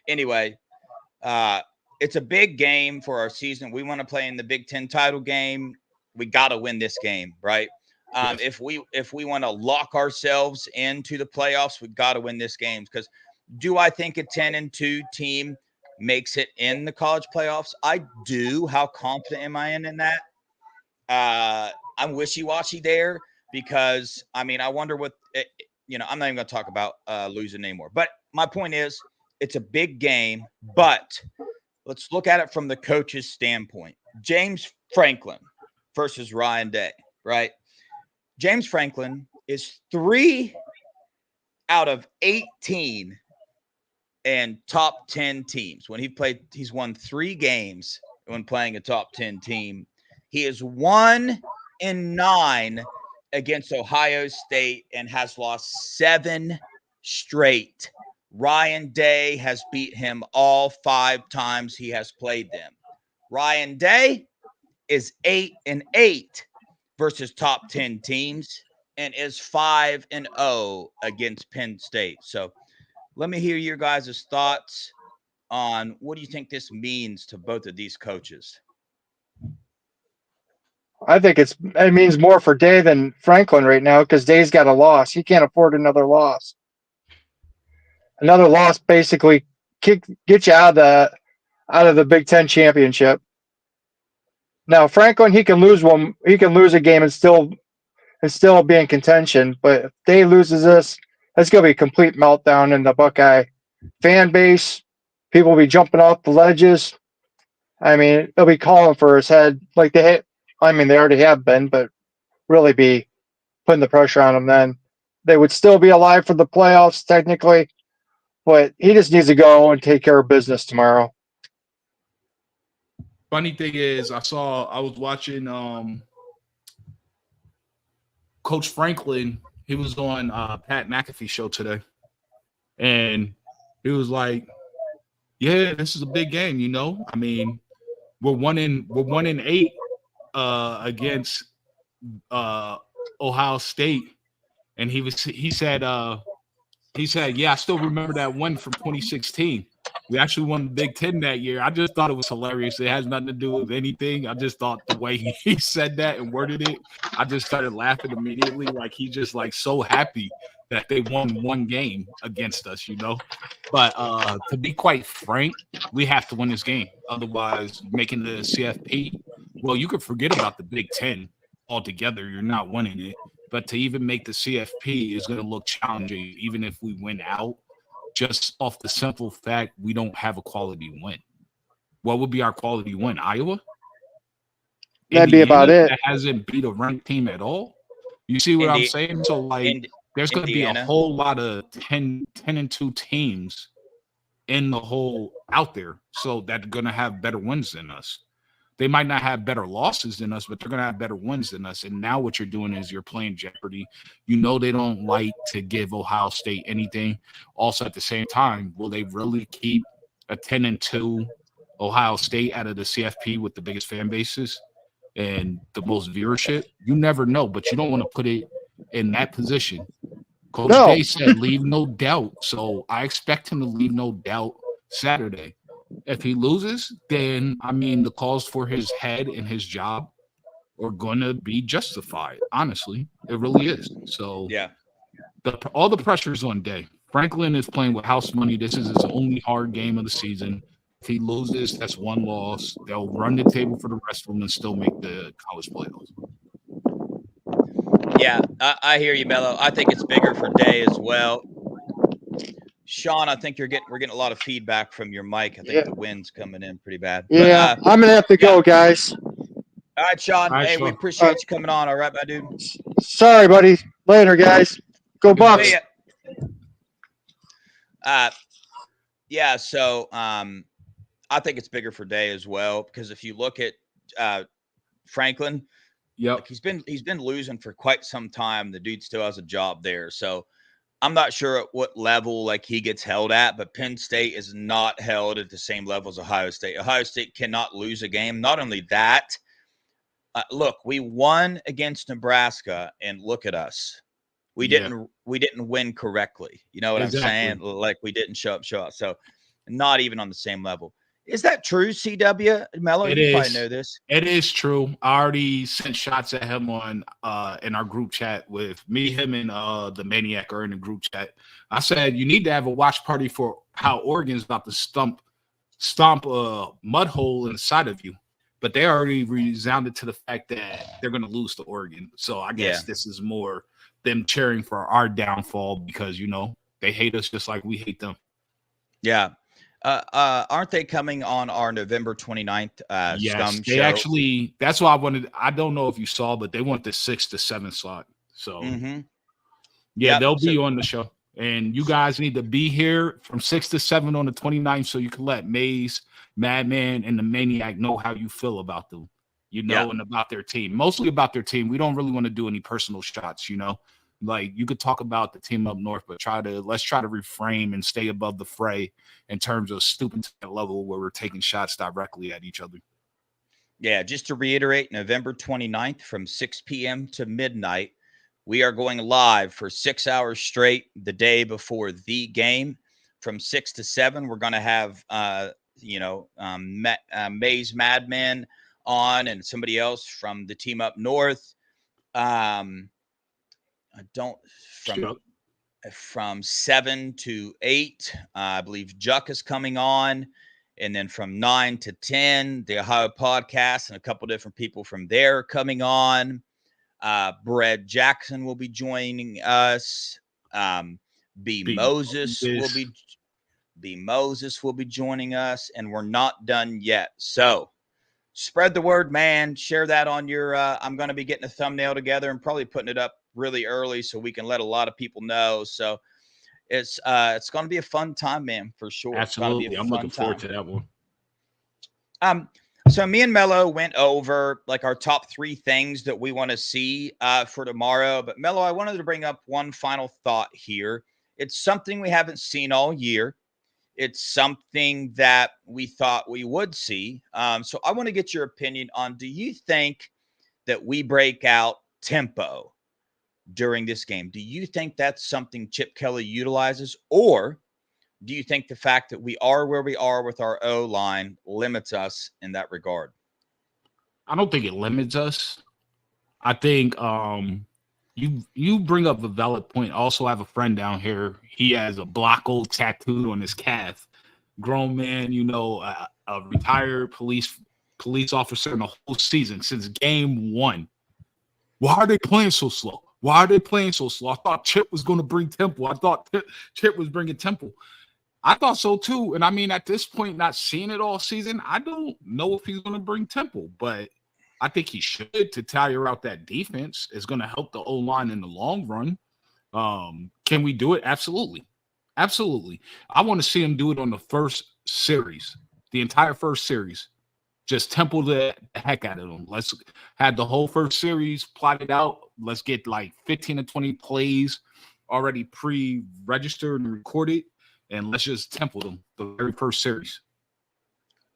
Anyway, it's a big game for our season. We want to play in the Big Ten title game. We got to win this game, right? Yes. If we want to lock ourselves into the playoffs, we got to win this game. Because do I think a 10-2 team makes it in the college playoffs? I do. How confident am I in that? I'm wishy-washy there because, I wonder what, I'm not even going to talk about losing anymore. But my point is, it's a big game, but let's look at it from the coach's standpoint. James Franklin versus Ryan Day, right? James Franklin is 3 out of 18 and top 10 teams. When he's won 3 games when playing a top 10 team. He is 1-9 against Ohio State and has lost 7 straight. Ryan Day has beat him all 5 times he has played them. Ryan Day is 8-8 versus top 10 teams and is 5-0 against Penn State. So let me hear your guys' thoughts on what do you think this means to both of these coaches? I think it means more for Day than Franklin right now because Day's got a loss. He can't afford another loss. Another loss basically get you out of the Big Ten championship. Now Franklin, he can lose one. He can lose a game and still be in contention. But if Day loses this, that's going to be a complete meltdown in the Buckeye fan base. People will be jumping off the ledges. They'll be calling for his head like they hit. They already have been, but really be putting the pressure on him then. They would still be alive for the playoffs technically, but he just needs to go and take care of business tomorrow. Funny thing is, I was watching Coach Franklin. He was on Pat McAfee's show today, and he was like, "Yeah, this is a big game. We're 1-8 against Ohio State," and he said, "Yeah, I still remember that one from 2016. We actually won the Big Ten that year." I just thought it was hilarious. It has nothing to do with anything. I just thought the way he said that and worded it, I just started laughing immediately. Like he just so happy that they won one game against us, But to be quite frank, we have to win this game. Otherwise, making the CFP, well, you could forget about the Big Ten altogether. You're not winning it. But to even make the CFP is going to look challenging, even if we win out. Just off the simple fact we don't have a quality win. What would be our quality win? Iowa? That'd be about it. That hasn't beat a ranked team at all. You see what I'm saying? So there's going to be a whole lot of 10-2 teams in the whole out there, so that are going to have better wins than us. They might not have better losses than us, but they're going to have better wins than us. And now what you're doing is you're playing Jeopardy. They don't like to give Ohio State anything. Also, at the same time, will they really keep a 10-2 Ohio State out of the CFP with the biggest fan bases and the most viewership? You never know, but you don't want to put it in that position Coach No. Day said leave no doubt. So I expect him to leave no doubt Saturday. If he loses, then I mean the calls for his head and his job are gonna be justified. Honestly, it really is. So Yeah. all the pressure is on Day. Franklin is playing with house money. This is his only hard game of the season. If he loses, that's one loss. They'll run the table for the rest of them and still make the college playoffs. Yeah, I hear you, Mello. I think it's bigger for Day as well. Sean, I think we're getting a lot of feedback from your mic. I think the wind's coming in pretty bad. Yeah, I'm gonna have to go, guys. All right, Sean. All right, Hey, we Sean. appreciate you coming on. All right, my dude. Sorry, buddy. Later, guys. Go Bucks. See ya. Yeah. So, I think it's bigger for Day as well because if you look at Franklin, Yep. like he's been losing for quite some time. The dude still has a job there, so I'm not sure at what level like he gets held at. But Penn State is not held at the same level as Ohio State. Ohio State cannot lose a game. Not only that, look, we won against Nebraska, and look at us. We didn't win correctly. You know what I'm saying? Like we didn't show up. So not even on the same level. Is that true, CW? Mello, you probably know this. It is true. I already sent shots at him on in our group chat with me, him, and the Maniac are in the group chat. I said you need to have a watch party for how Oregon's about to stomp a mud hole inside of you. But they already resounded to the fact that they're going to lose to Oregon. So I guess this is more them cheering for our downfall because, you know, they hate us just like we hate them. Yeah. Aren't they coming on our November 29th yes, scum they show? Actually, that's why I wanted. I don't know if you saw, but they want the 6 to 7 slot. So they'll be on the show. And you guys need to be here from 6 to 7 on the 29th so you can let Maze, Madman, and the Maniac know how you feel about them, and about their team. Mostly about their team. We don't really want to do any personal shots, Like you could talk about the team up north, but let's try to reframe and stay above the fray in terms of stooping to that level where we're taking shots directly at each other. Yeah, just to reiterate, November 29th from 6 p.m. to midnight, we are going live for 6 hours straight the day before the game. From 6 to 7, we're going to have, Maze Madman on and somebody else from the team up north. From 7 to 8, I believe Juck is coming on. And then from 9 to 10, the Ohio podcast and a couple different people from there are coming on. Brad Jackson will be joining us. Moses will be joining us, and we're not done yet. So spread the word, man. Share that on your I'm going to be getting a thumbnail together and probably putting it up really early so we can let a lot of people know. So it's going to be a fun time, man, for sure. Absolutely. I'm looking forward to that one. So me and Mello went over like our top 3 things that we want to see for tomorrow. But Mello, I wanted to bring up one final thought here. It's something we haven't seen all year. It's something that we thought we would see. So I want to get your opinion on, do you think that we break out tempo during this game? Do you think that's something Chip Kelly utilizes, or do you think the fact that we are where we are with our O-line limits us in that regard? I don't think it limits us. I think you bring up a valid point. I also have a friend down here. He has a block old tattooed on his calf. Grown man, a retired police officer in the whole season since game 1. Why are they playing so slow? I thought Chip was going to bring tempo. I thought Chip was bringing tempo. I thought so too. And I mean, at this point, not seeing it all season, I don't know if he's going to bring tempo, but I think he should to tire out that defense. Is going to help the O-line in the long run. Can we do it? Absolutely. Absolutely. I want to see him do it on the first series, the entire first series. Just tempo the heck out of them. Let's have the whole first series plotted out. Let's get like 15 to 20 plays already pre-registered and recorded. And let's just tempo them the very first series.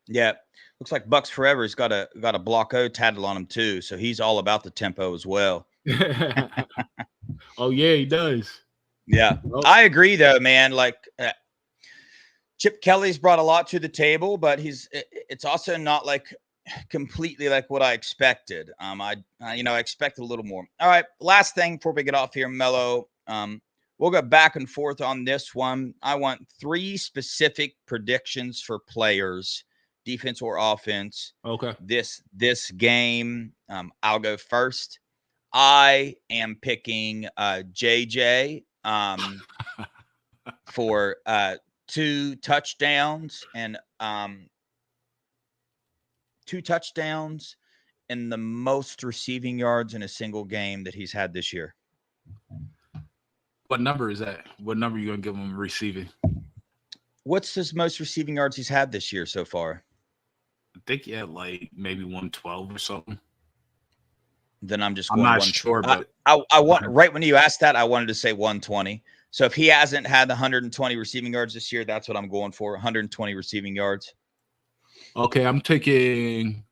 Yeah, looks like Bucks Forever's got a block O tatted on him too, so he's all about the tempo as well. Oh yeah, he does. Yeah, I agree though, man. Like Chip Kelly's brought a lot to the table, but it's also not like completely like what I expected. I expected a little more. All right, last thing before we get off here, Mello. We'll go back and forth on this one. I want 3 specific predictions for players, defense or offense. Okay. This game. I'll go first. I am picking JJ for 2 touchdowns and 2 touchdowns and the most receiving yards in a single game that he's had this year. What number is that? What number are you going to give him receiving? What's his most receiving yards he's had this year so far? I think he had like maybe 112 or something. Then I'm not sure, but I want right when you asked that, I wanted to say 120. So if he hasn't had the 120 receiving yards this year, that's what I'm going for. 120 receiving yards. Okay, I'm taking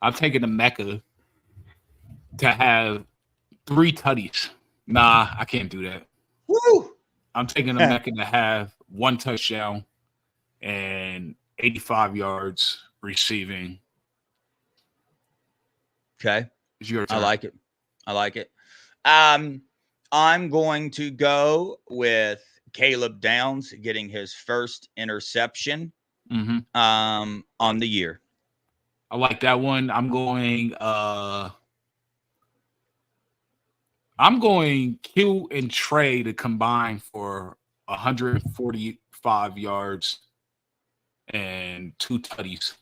the Mecca to have 3 tutties. Nah, I can't do that. Woo! I'm taking the Mecca to have 1 touchdown and 85 yards receiving. Okay. It's your turn. I like it. I'm going to go with Caleb Downs getting his first interception on the year. I like that one. I'm going Q and Trey to combine for 145 yards and 2 tutties.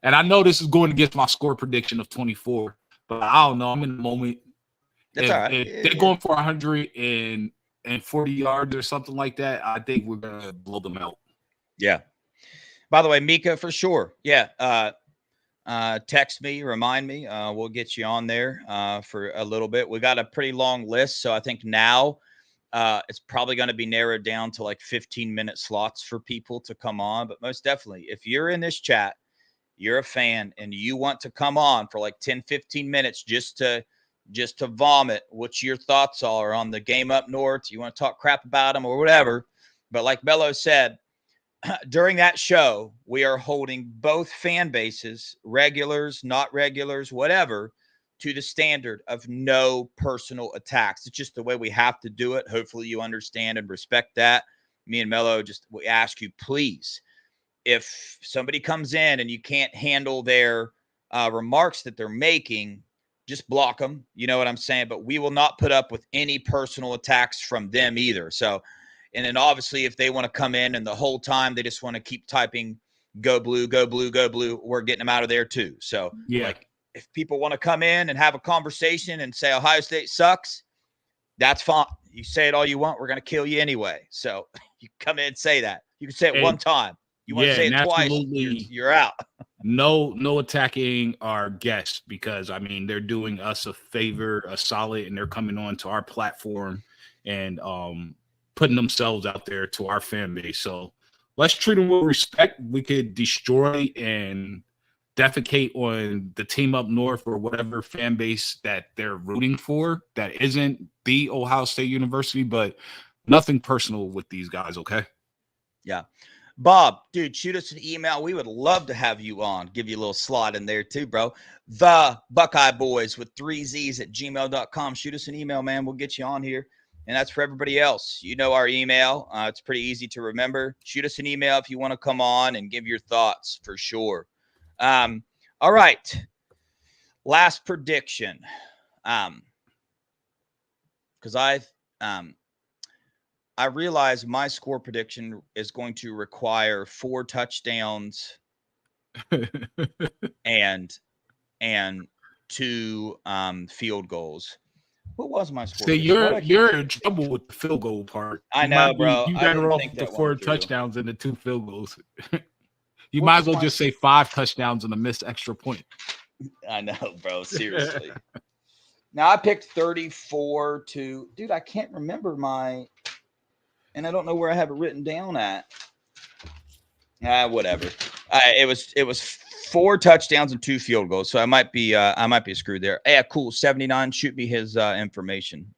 And I know this is going against my score prediction of 24, but I don't know. I'm in the moment. That's all right. If they're going for 140 yards or something like that, I think we're going to blow them out. Yeah. By the way, Mika, for sure. Yeah. Text me, remind me. We'll get you on there for a little bit. We got a pretty long list, so I think now it's probably going to be narrowed down to like 15-minute slots for people to come on. But most definitely, if you're in this chat, you're a fan, and you want to come on for like 10, 15 minutes just to vomit what your thoughts are on the game up north. You want to talk crap about them or whatever. But like Mello said, during that show, we are holding both fan bases, regulars, not regulars, whatever, to the standard of no personal attacks. It's just the way we have to do it. Hopefully you understand and respect that. Me and Mello we ask you, please, if somebody comes in and you can't handle their remarks that they're making, just block them. You know what I'm saying? But we will not put up with any personal attacks from them either. So, and then obviously if they want to come in and the whole time they just want to keep typing go blue, go blue, go blue, we're getting them out of there too. So like if people want to come in and have a conversation and say Ohio State sucks, that's fine. You say it all you want. We're going to kill you anyway. So you come in and say that. You can say it one time. You want to say it twice, you're out. No attacking our guests because, I mean, they're doing us a favor, a solid, and they're coming on to our platform and putting themselves out there to our fan base. So let's treat them with respect. We could destroy and defecate on the team up north or whatever fan base that they're rooting for that isn't the Ohio State University, but nothing personal with these guys, okay? Yeah. Bob, dude, shoot us an email. We would love to have you on. Give you a little slot in there too, bro. The Buckeye Boys with 3 Z's at gmail.com. Shoot us an email, man. We'll get you on here. And that's for everybody else. You know our email. It's pretty easy to remember. Shoot us an email if you want to come on and give your thoughts for sure. All right. Last prediction. Because I realize my score prediction is going to require 4 touchdowns and 2 field goals. What was my score? So you're in trouble with the field goal part. I know, bro. You better off the 4 touchdowns and the 2 field goals. You might as well just say 5 touchdowns and a missed extra point. I know, bro. Seriously. Now I picked 34 to, dude, I can't remember and I don't know where I have it written down at. Whatever. It was 4 touchdowns and 2 field goals. So I might be screwed there. Yeah, cool. 79. Shoot me his information.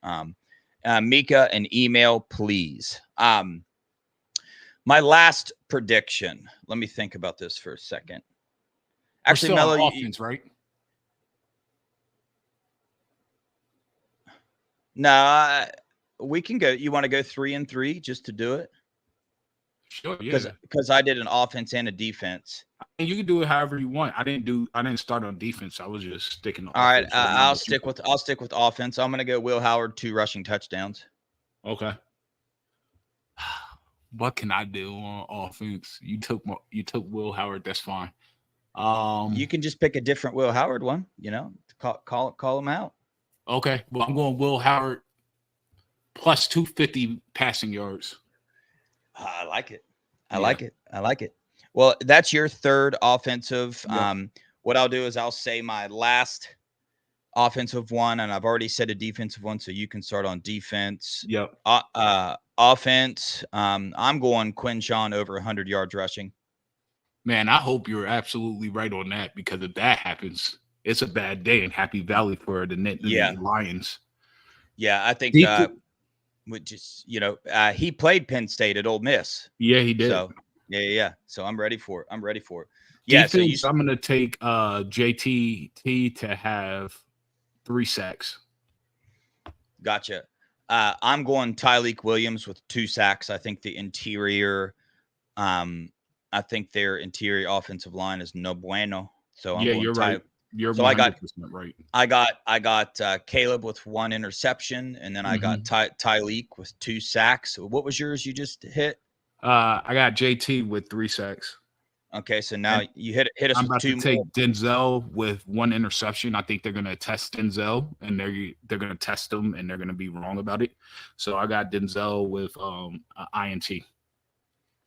Mika, an email, please. My last prediction. Let me think about this for a second. We're Actually, still Mello, on offense, right? no, we can go. You want to go 3-3 just to do it? Sure, yeah. Because I did an offense and a defense. And you can do it however you want. I didn't start on defense. I was just sticking to All right, offense. I'll stick with offense. I'm going to go Will Howard, 2 rushing touchdowns. Okay. What can I do on offense? You took Will Howard. That's fine. You can just pick a different Will Howard one. Call him out. Okay. Well, I'm going Will Howard plus 250 passing yards. I like it. I like it. Well, that's your third offensive. Yep. What I'll do is I'll say my last offensive one, and I've already said a defensive one, so you can start on defense. Yep. Offense. I'm going Quinshawn over 100 yards rushing. Man, I hope you're absolutely right on that, because if that happens, it's a bad day in Happy Valley for the Lions. Yeah, I think he played Penn State at Ole Miss. Yeah, he did. So yeah. So I'm ready for it. Yeah, defense, I'm gonna take JTT to have 3 sacks. Gotcha. I'm going Tyleek Williams with 2 sacks. I think the interior, I think their interior offensive line is no bueno. So I'm going you're right. You're so 100% right. I got Caleb with 1 interception, and then I got Tyleek with 2 sacks. What was yours? You just hit. I got JT with 3 sacks. Okay, so now you hit us. I'm with about 2 to take more. Denzel with 1 interception. I think they're going to test Denzel, and they're going to test him, and they're going to be wrong about it. So I got Denzel with an INT.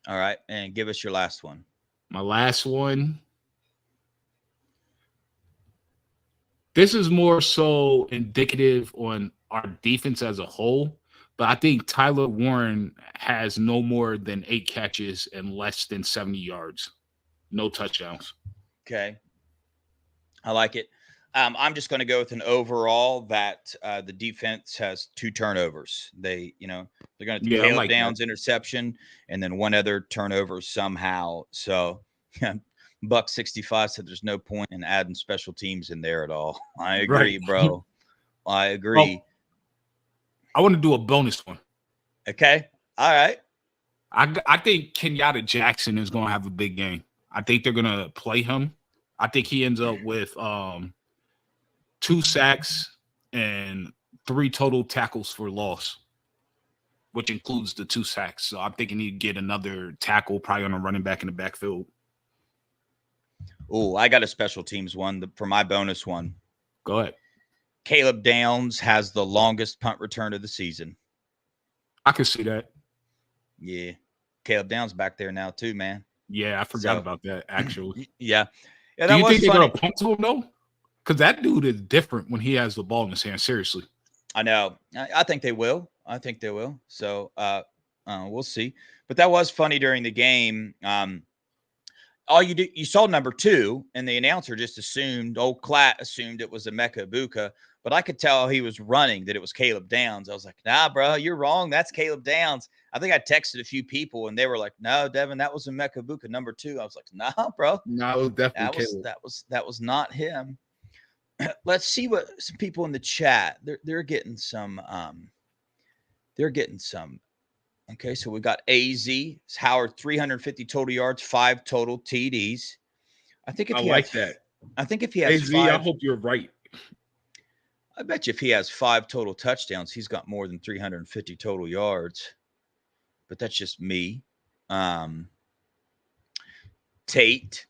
All right, and give us your last one. My last one. This is more so indicative on our defense as a whole, but I think Tyler Warren has no more than 8 catches and less than 70 yards. No touchdowns. Okay. I like it. I'm just going to go with an overall that the defense has 2 turnovers. They're going to do Caleb Downs interception and then 1 other turnover somehow. So Buck 65 said there's no point in adding special teams in there at all. I agree, bro. I agree. Well, I want to do a bonus one. Okay. All right. I think Kenyatta Jackson is going to have a big game. I think they're going to play him. I think he ends up with 2 sacks and 3 total tackles for loss, which includes the 2 sacks. So I'm thinking he'd get another tackle, probably on a running back in the backfield. Oh, I got a special teams one for my bonus one. Go ahead. Caleb Downs has the longest punt return of the season. I can see that. Yeah. Caleb Downs back there now too, man. Yeah, I forgot about that, actually. Yeah. Do you think they're going to punt to him, though? Because that dude is different when he has the ball in his hand, seriously. I know. I think they will. So we'll see. But that was funny during the game. You saw number 2, and the announcer just assumed, old Klatt assumed it was Emeka Ibuka, but I could tell he was running that it was Caleb Downs. I was like, nah, bro, you're wrong. That's Caleb Downs. I think I texted a few people, and they were like, no, Devin, that was Emeka Ibuka, number 2. I was like, nah, bro. No, definitely that was not him. Let's see what some people in the chat, they're getting some, Okay, so we got AZ, Howard, 350 total yards, 5 total TDs. I think if he has AZ, 5, I hope you're right. I bet you if he has 5 total touchdowns, he's got more than 350 total yards. But that's just me. Tate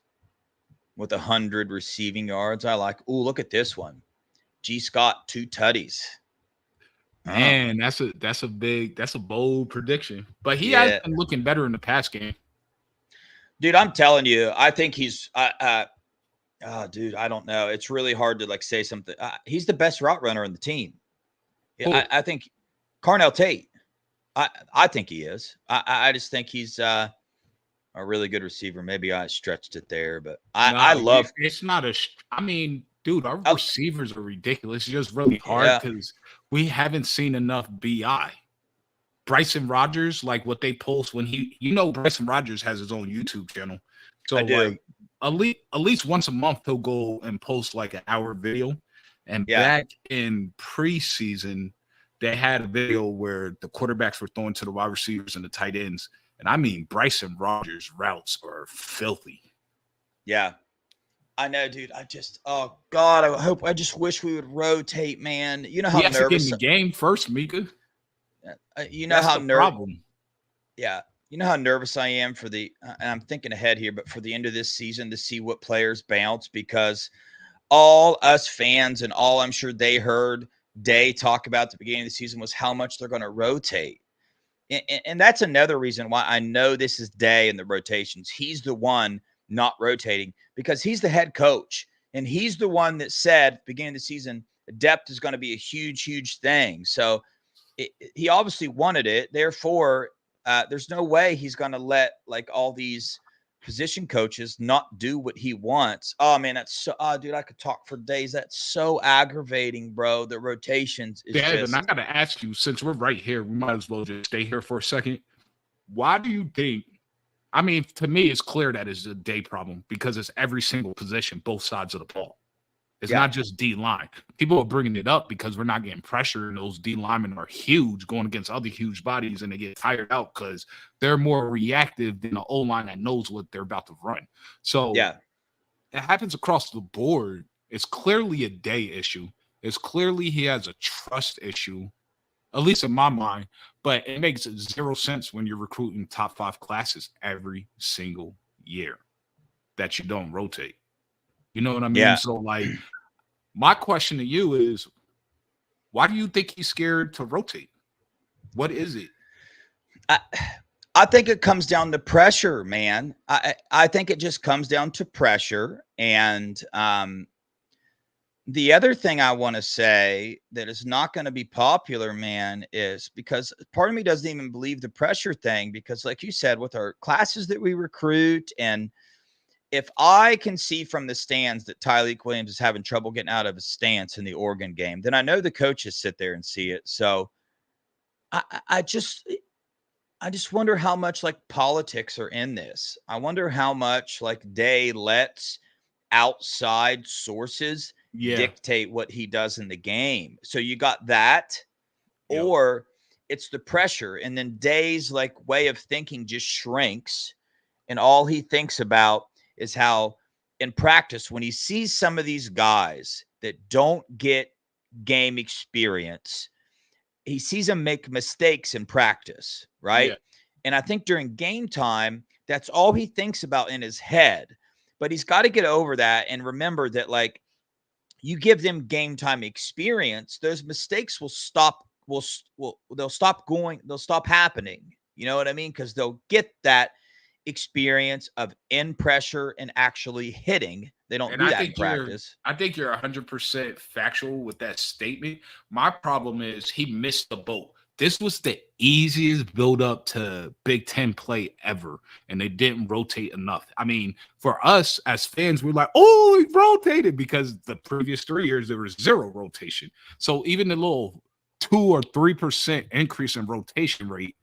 with 100 receiving yards. I like. Oh, look at this one. G. Scott, 2 tutties. Man, that's a bold prediction. But he has been looking better in the pass game. Dude, I'm telling you, I think he's dude, I don't know. It's really hard to say something. He's the best route runner in the team. I think Carnell Tate. I think he is. I just think he's a really good receiver. Maybe I stretched it there, but I love. It's not a. I mean, Dude, our Oh, receivers are ridiculous. It's just really hard yeah, because we haven't seen enough BI. Bryson Rogers, like what they post when Bryson Rogers has his own YouTube channel. I So do. like at least once a month he'll go and post like an hour video. And Yeah. back in preseason, they had a video where the quarterbacks were throwing to the wide receivers and the tight ends. And I mean Bryson Rogers' routes are filthy. Yeah. I know, dude. Oh God, I just wish we would rotate, man. You know He how has to get in nervous, the game first, Mika. you know That's how the problem. yeah, you know how nervous I am for and I'm thinking ahead here, but for the end of this season to see what players bounce, because all us fans and all I'm sure they heard Day talk about at the beginning of the season was how much they're going to rotate. And that's another reason why I know this is Day in the rotations. He's the one not rotating because he's the head coach. And he's the one that said at the beginning of the season, depth is going to be a huge, huge thing. So he obviously wanted it. Therefore, there's no way he's going to let like all these position coaches not do what he wants. Oh man, that's so. Oh, dude, I could talk for days. That's so aggravating, bro. The rotations is Devin, I just. gotta ask you, since we're right here, we might as well just stay here for a second. Why do you think? I mean, to me, it's clear that it's a Day problem because it's every single position, both sides of the ball. It's Yeah. not just D line. People are bringing it up because we're not getting pressure, and those D linemen are huge going against other huge bodies, and they get tired out because they're more reactive than the O line that knows what they're about to run. So Yeah. it happens across the board. It's clearly a Day issue. It's clearly he has a trust issue, at least in my mind. But it makes zero sense when you're recruiting top 5 classes every single year that you don't rotate. You know what I mean? Yeah. So, like, my question to you is, why do you think he's scared to rotate? What is it? I think it comes down to pressure, man. I think it just comes down to pressure. And the other thing I want to say that is not going to be popular, man, is because part of me doesn't even believe the pressure thing, because like you said, with our classes that we recruit, and if I can see from the stands that Tyleik Williams is having trouble getting out of his stance in the Oregon game, then I know the coaches sit there and see it. So I just wonder how much like politics are in this. I wonder how much like Day lets outside sources Yeah. dictate what he does in the game. So you got that, Yep. or it's the pressure, and then Day's like way of thinking just shrinks, and all he thinks about is how in practice when he sees some of these guys that don't get game experience, he sees them make mistakes in practice, right? Yeah. And I think during game time, that's all he thinks about in his head. But he's got to get over that and remember that, like, you give them game time experience, those mistakes will stop. They'll stop going. They'll stop happening. You know what I mean? Because they'll get that experience of in pressure and actually hitting. They don't And do that in practice. I think you're 100% factual with that statement. My problem is he missed the boat. This was the easiest build up to Big Ten play ever, and they didn't rotate enough. I mean, for us as fans, we're like, oh, he rotated, because the previous 3 years there was zero rotation. So even the little 2 or 3% increase in rotation rate,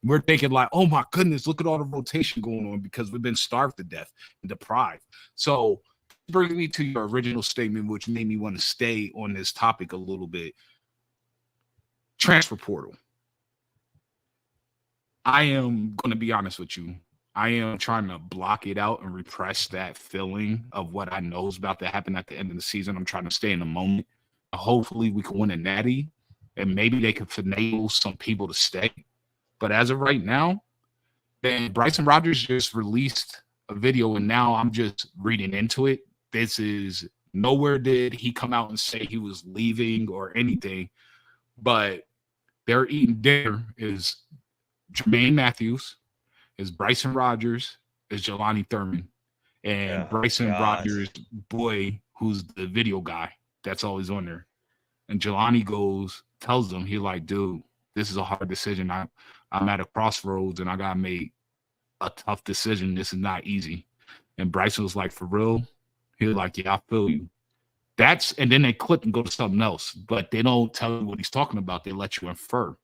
we're thinking like, oh my goodness, look at all the rotation going on, because we've been starved to death and deprived. So bring me to your original statement, which made me want to stay on this topic a little bit. Transfer portal. I am going to be honest with you. I am trying to block it out and repress that feeling of what I know is about to happen at the end of the season. I'm trying to stay in the moment. Hopefully we can win a natty, and maybe they can finagle some people to stay. But as of right now, then Bryson Rogers just released a video, and now I'm just reading into it. This is nowhere did he come out and say he was leaving or anything, but they're eating dinner is Jermaine Matthews, is Bryson Rogers, is Jelani Thurman, and Bryson Rogers' boy, who's the video guy that's always on there. And Jelani tells him, he like, dude, this is a hard decision. I'm at a crossroads and I gotta make a tough decision. This is not easy. And Bryson was like, for real? He was like, yeah, I feel you. And then they click and go to something else, but they don't tell you what he's talking about. They let you infer.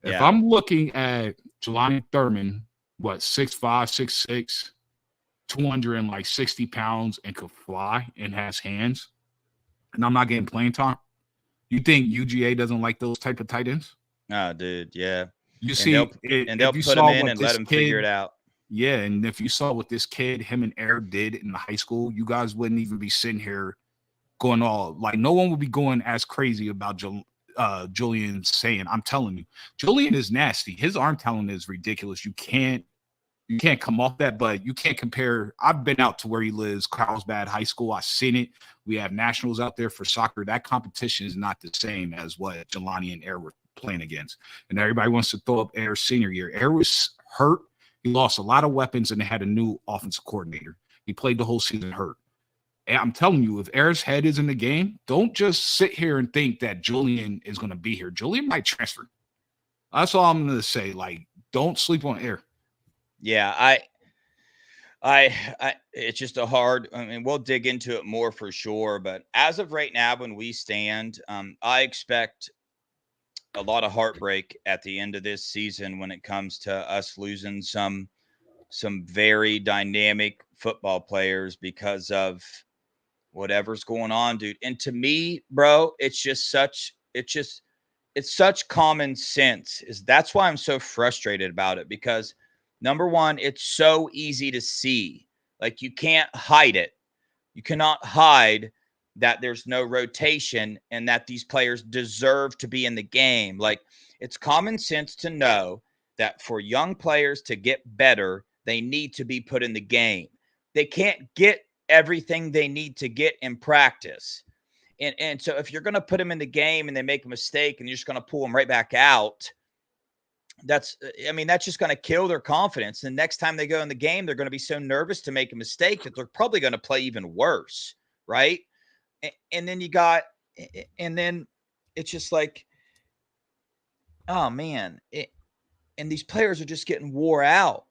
If Yeah. I'm looking at Jelani Thurman, what, 6'5", 6'6", 260 pounds, and could fly and has hands, and I'm not getting playing time, you think UGA doesn't like those type of tight ends? Oh, dude, yeah. You And see, they'll if you put him saw in what and let this him figure it kid, out. yeah, and if you saw what this kid, him and Eric did in high school, you guys wouldn't even be sitting here going all like no one would be going as crazy about Julian saying, I'm telling you, Julian is nasty. His arm talent is ridiculous. You can't come off that, but you can't compare. I've been out to where he lives, Carlsbad High School. I've seen it. We have nationals out there for soccer. That competition is not the same as what Jelani and Air were playing against. And everybody wants to throw up Air's senior year. Air was hurt. He lost a lot of weapons, and they had a new offensive coordinator. He played the whole season hurt. And I'm telling you, if Air's head is in the game, don't just sit here and think that Julian is going to be here. Julian might transfer. That's all I'm going to say. Like, don't sleep on Air. Yeah, it's just a hard. I mean, we'll dig into it more for sure. But as of right now, when we stand, I expect a lot of heartbreak at the end of this season when it comes to us losing some very dynamic football players because of whatever's going on, dude. And to me, bro, it's such common sense. That's why I'm so frustrated about it, because number one, it's so easy to see. Like, you can't hide it. You cannot hide that there's no rotation and that these players deserve to be in the game. Like, it's common sense to know that for young players to get better, they need to be put in the game. They can't get everything they need to get in practice. And so if you're going to put them in the game and they make a mistake and you're just going to pull them right back out, that's just going to kill their confidence. The next time they go in the game, they're going to be so nervous to make a mistake that they're probably going to play even worse. Right. And then it's just like, oh man. And these players are just getting wore out.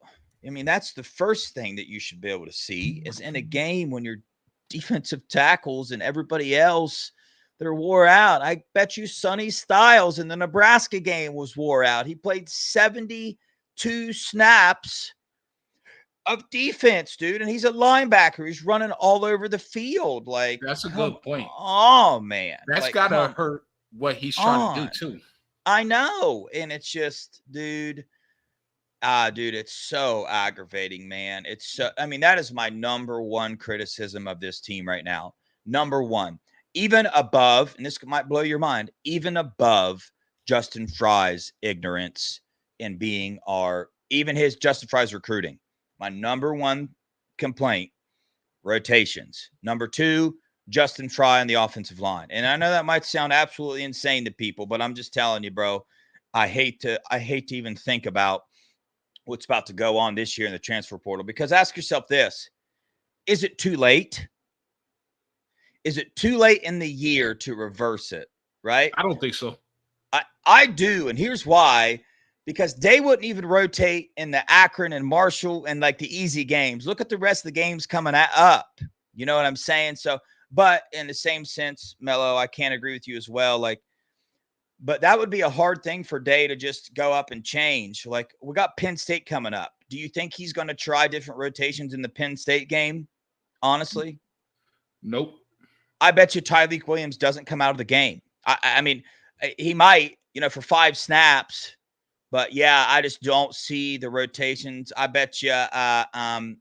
I mean, that's the first thing that you should be able to see is in a game when your defensive tackles and everybody else, they're wore out. I bet you Sonny Styles in the Nebraska game was wore out. He played 72 snaps of defense, dude, and he's a linebacker. He's running all over the field. Like, that's a good point. Oh, man. That's like, gotta hurt what he's trying to do too. I know. And it's just, dude, it's so aggravating, man. That is my number one criticism of this team right now. Number one, even above, and this might blow your mind, even above Justin Fry's ignorance in being even his Justin Fry's recruiting. My number one complaint, rotations. Number two, Justin Fry on the offensive line. And I know that might sound absolutely insane to people, but I'm just telling you, bro, I hate to even think about what's about to go on this year in the transfer portal, because ask yourself this: is it too late? Is it too late in the year to reverse it? Right? I don't think so. I do. And here's why: because they wouldn't even rotate in the Akron and Marshall and like the easy games. Look at the rest of the games coming up. You know what I'm saying? So, but in the same sense, Mello, I can't agree with you as well. Like, but that would be a hard thing for Day to just go up and change. Like, we got Penn State coming up. Do you think he's going to try different rotations in the Penn State game? Honestly? Nope. I bet you Tyreek Williams doesn't come out of the game. I mean, he might, for 5 snaps. But, yeah, I just don't see the rotations. I bet you,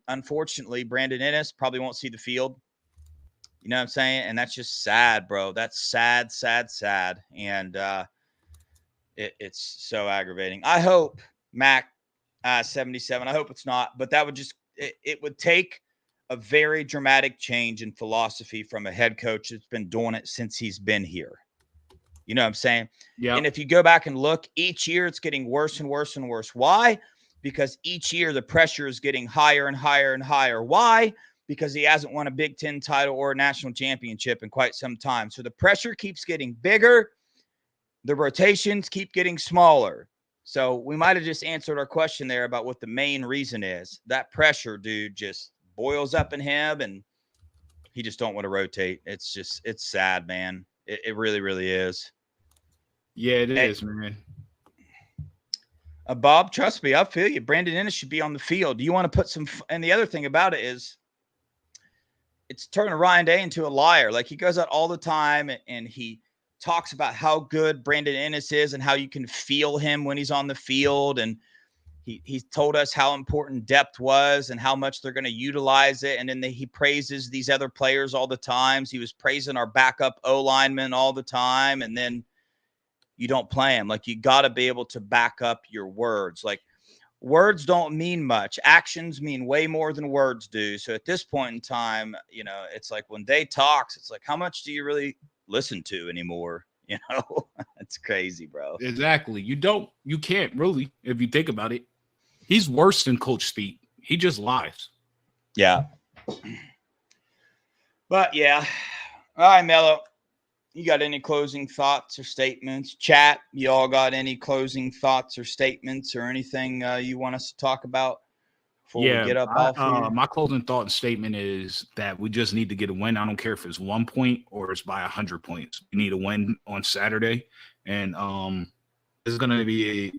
unfortunately, Brandon Ennis probably won't see the field. You know what I'm saying? And that's just sad, bro. That's sad, sad, sad. And it's so aggravating. I hope Mac 77, I hope it's not. But that would just it would take a very dramatic change in philosophy from a head coach that's been doing it since he's been here. You know what I'm saying? Yeah. And if you go back and look, each year it's getting worse and worse and worse. Why? Because each year the pressure is getting higher and higher and higher. Why? Because he hasn't won a Big Ten title or a national championship in quite some time. So the pressure keeps getting bigger. The rotations keep getting smaller. So we might have just answered our question there about what the main reason is. That pressure, dude, just boils up in him, and He just don't want to rotate. It's sad, man. It really, really is. Yeah, it Hey, is, man. Bob, trust me, I feel you. Brandon Ennis should be on the field. Do you want to put some? And the other thing about it is, it's turning Ryan Day into a liar. Like, he goes out all the time and he talks about how good Brandon Ennis is and how you can feel him when he's on the field. And he told us how important depth was and how much they're going to utilize it. And then he praises these other players all the times. He was praising our backup O lineman all the time. And then you don't play him. Like, you got to be able to back up your words. Like, words don't mean much. Actions mean way more than words do. So at this point in time, you know, it's like when Day talks, it's like, how much do you really listen to anymore? You know, it's crazy, bro. Exactly. You can't really, if you think about it. He's worse than Coach Speed. He just lies. Yeah. But yeah. All right, Mello. You got any closing thoughts or statements? Chat, you all got any closing thoughts or statements or anything you want us to talk about before we get up off here? My closing thought and statement is that we just need to get a win. I don't care if it's 1 point or it's by 100 points. We need a win on Saturday, and it's going to be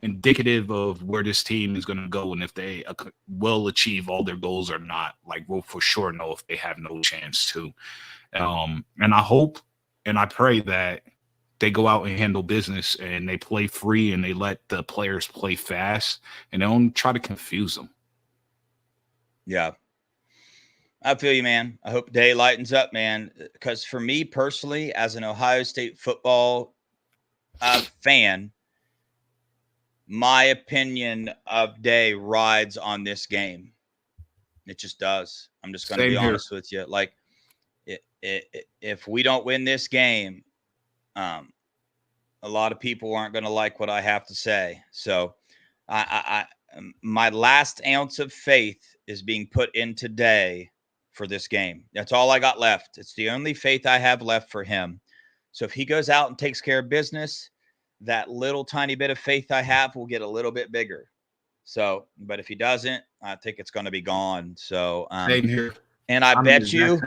indicative of where this team is going to go and if they will achieve all their goals or not. Like, we'll for sure know if they have no chance to. And I hope and I pray that they go out and handle business and they play free and they let the players play fast and they don't try to confuse them. Yeah. I feel you, man. I hope Day lightens up, man. Because for me personally, as an Ohio State football fan, my opinion of Day rides on this game. It just does. I'm just going to be honest with you. Like, if we don't win this game, a lot of people aren't going to like what I have to say. So my last ounce of faith is being put in today for this game. That's all I got left. It's the only faith I have left for him. So if he goes out and takes care of business, that little tiny bit of faith I have will get a little bit bigger. So, but if he doesn't, I think it's going to be gone. So, same here. And I bet you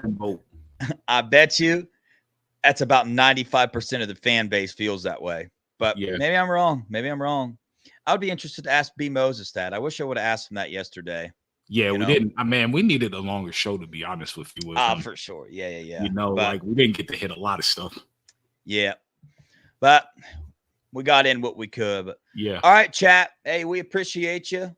that's about 95% of the fan base feels that way. But yeah, maybe I'm wrong. I would be interested to ask B. Moses that. I wish I would have asked him that yesterday. Yeah, we didn't. Man, we needed a longer show, to be honest with you. For sure. Yeah. You know, but, like, we didn't get to hit a lot of stuff. Yeah. But we got in what we could. But yeah. All right, chat. Hey, we appreciate you.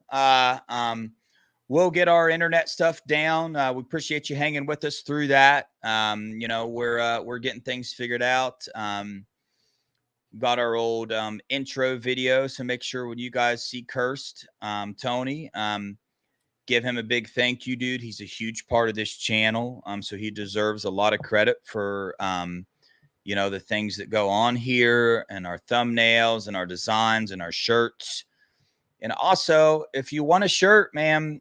We'll get our internet stuff down. We appreciate you hanging with us through that. You know, we're getting things figured out. Got our old intro video, so make sure when you guys see Cursed, Tony, give him a big thank you, dude. He's a huge part of this channel, so he deserves a lot of credit for you know, the things that go on here and our thumbnails and our designs and our shirts. And also, if you want a shirt, man,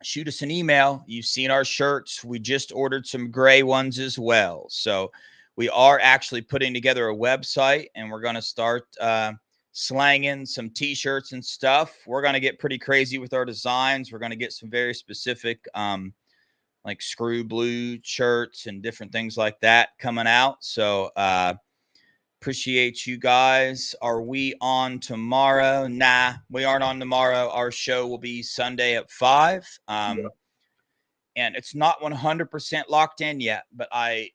shoot us an email. You've seen our shirts. We just ordered some gray ones as well. So we are actually putting together a website, and we're going to start slanging some T-shirts and stuff. We're going to get pretty crazy with our designs. We're going to get some very specific like screw blue shirts and different things like that coming out. So appreciate you guys. Are we on tomorrow? Nah, we aren't on tomorrow. Our show will be Sunday at 5. And it's not 100% locked in yet, but I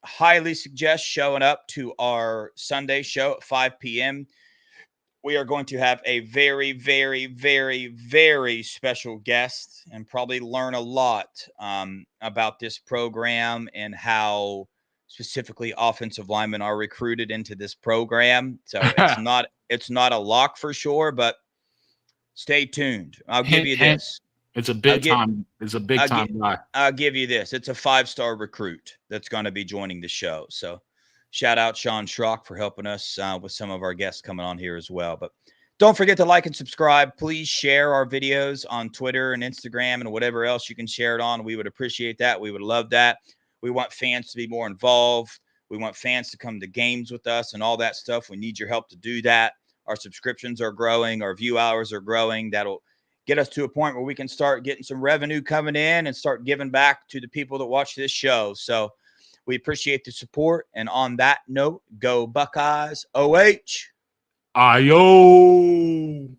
highly suggest showing up to our Sunday show at 5 p.m. We are going to have a very, very, very, very special guest and probably learn a lot about this program and how specifically offensive linemen are recruited into this program. So it's not a lock for sure, but stay tuned. I'll give you this. It's a big time. It's a big time guy. I'll give you this. It's a 5-star recruit that's going to be joining the show. So shout out Sean Schrock for helping us with some of our guests coming on here as well. But don't forget to like and subscribe. Please share our videos on Twitter and Instagram and whatever else you can share it on. We would appreciate that. We would love that. We want fans to be more involved. We want fans to come to games with us and all that stuff. We need your help to do that. Our subscriptions are growing. Our view hours are growing. That'll get us to a point where we can start getting some revenue coming in and start giving back to the people that watch this show. So we appreciate the support. And on that note, go Buckeyes OH. Ayo.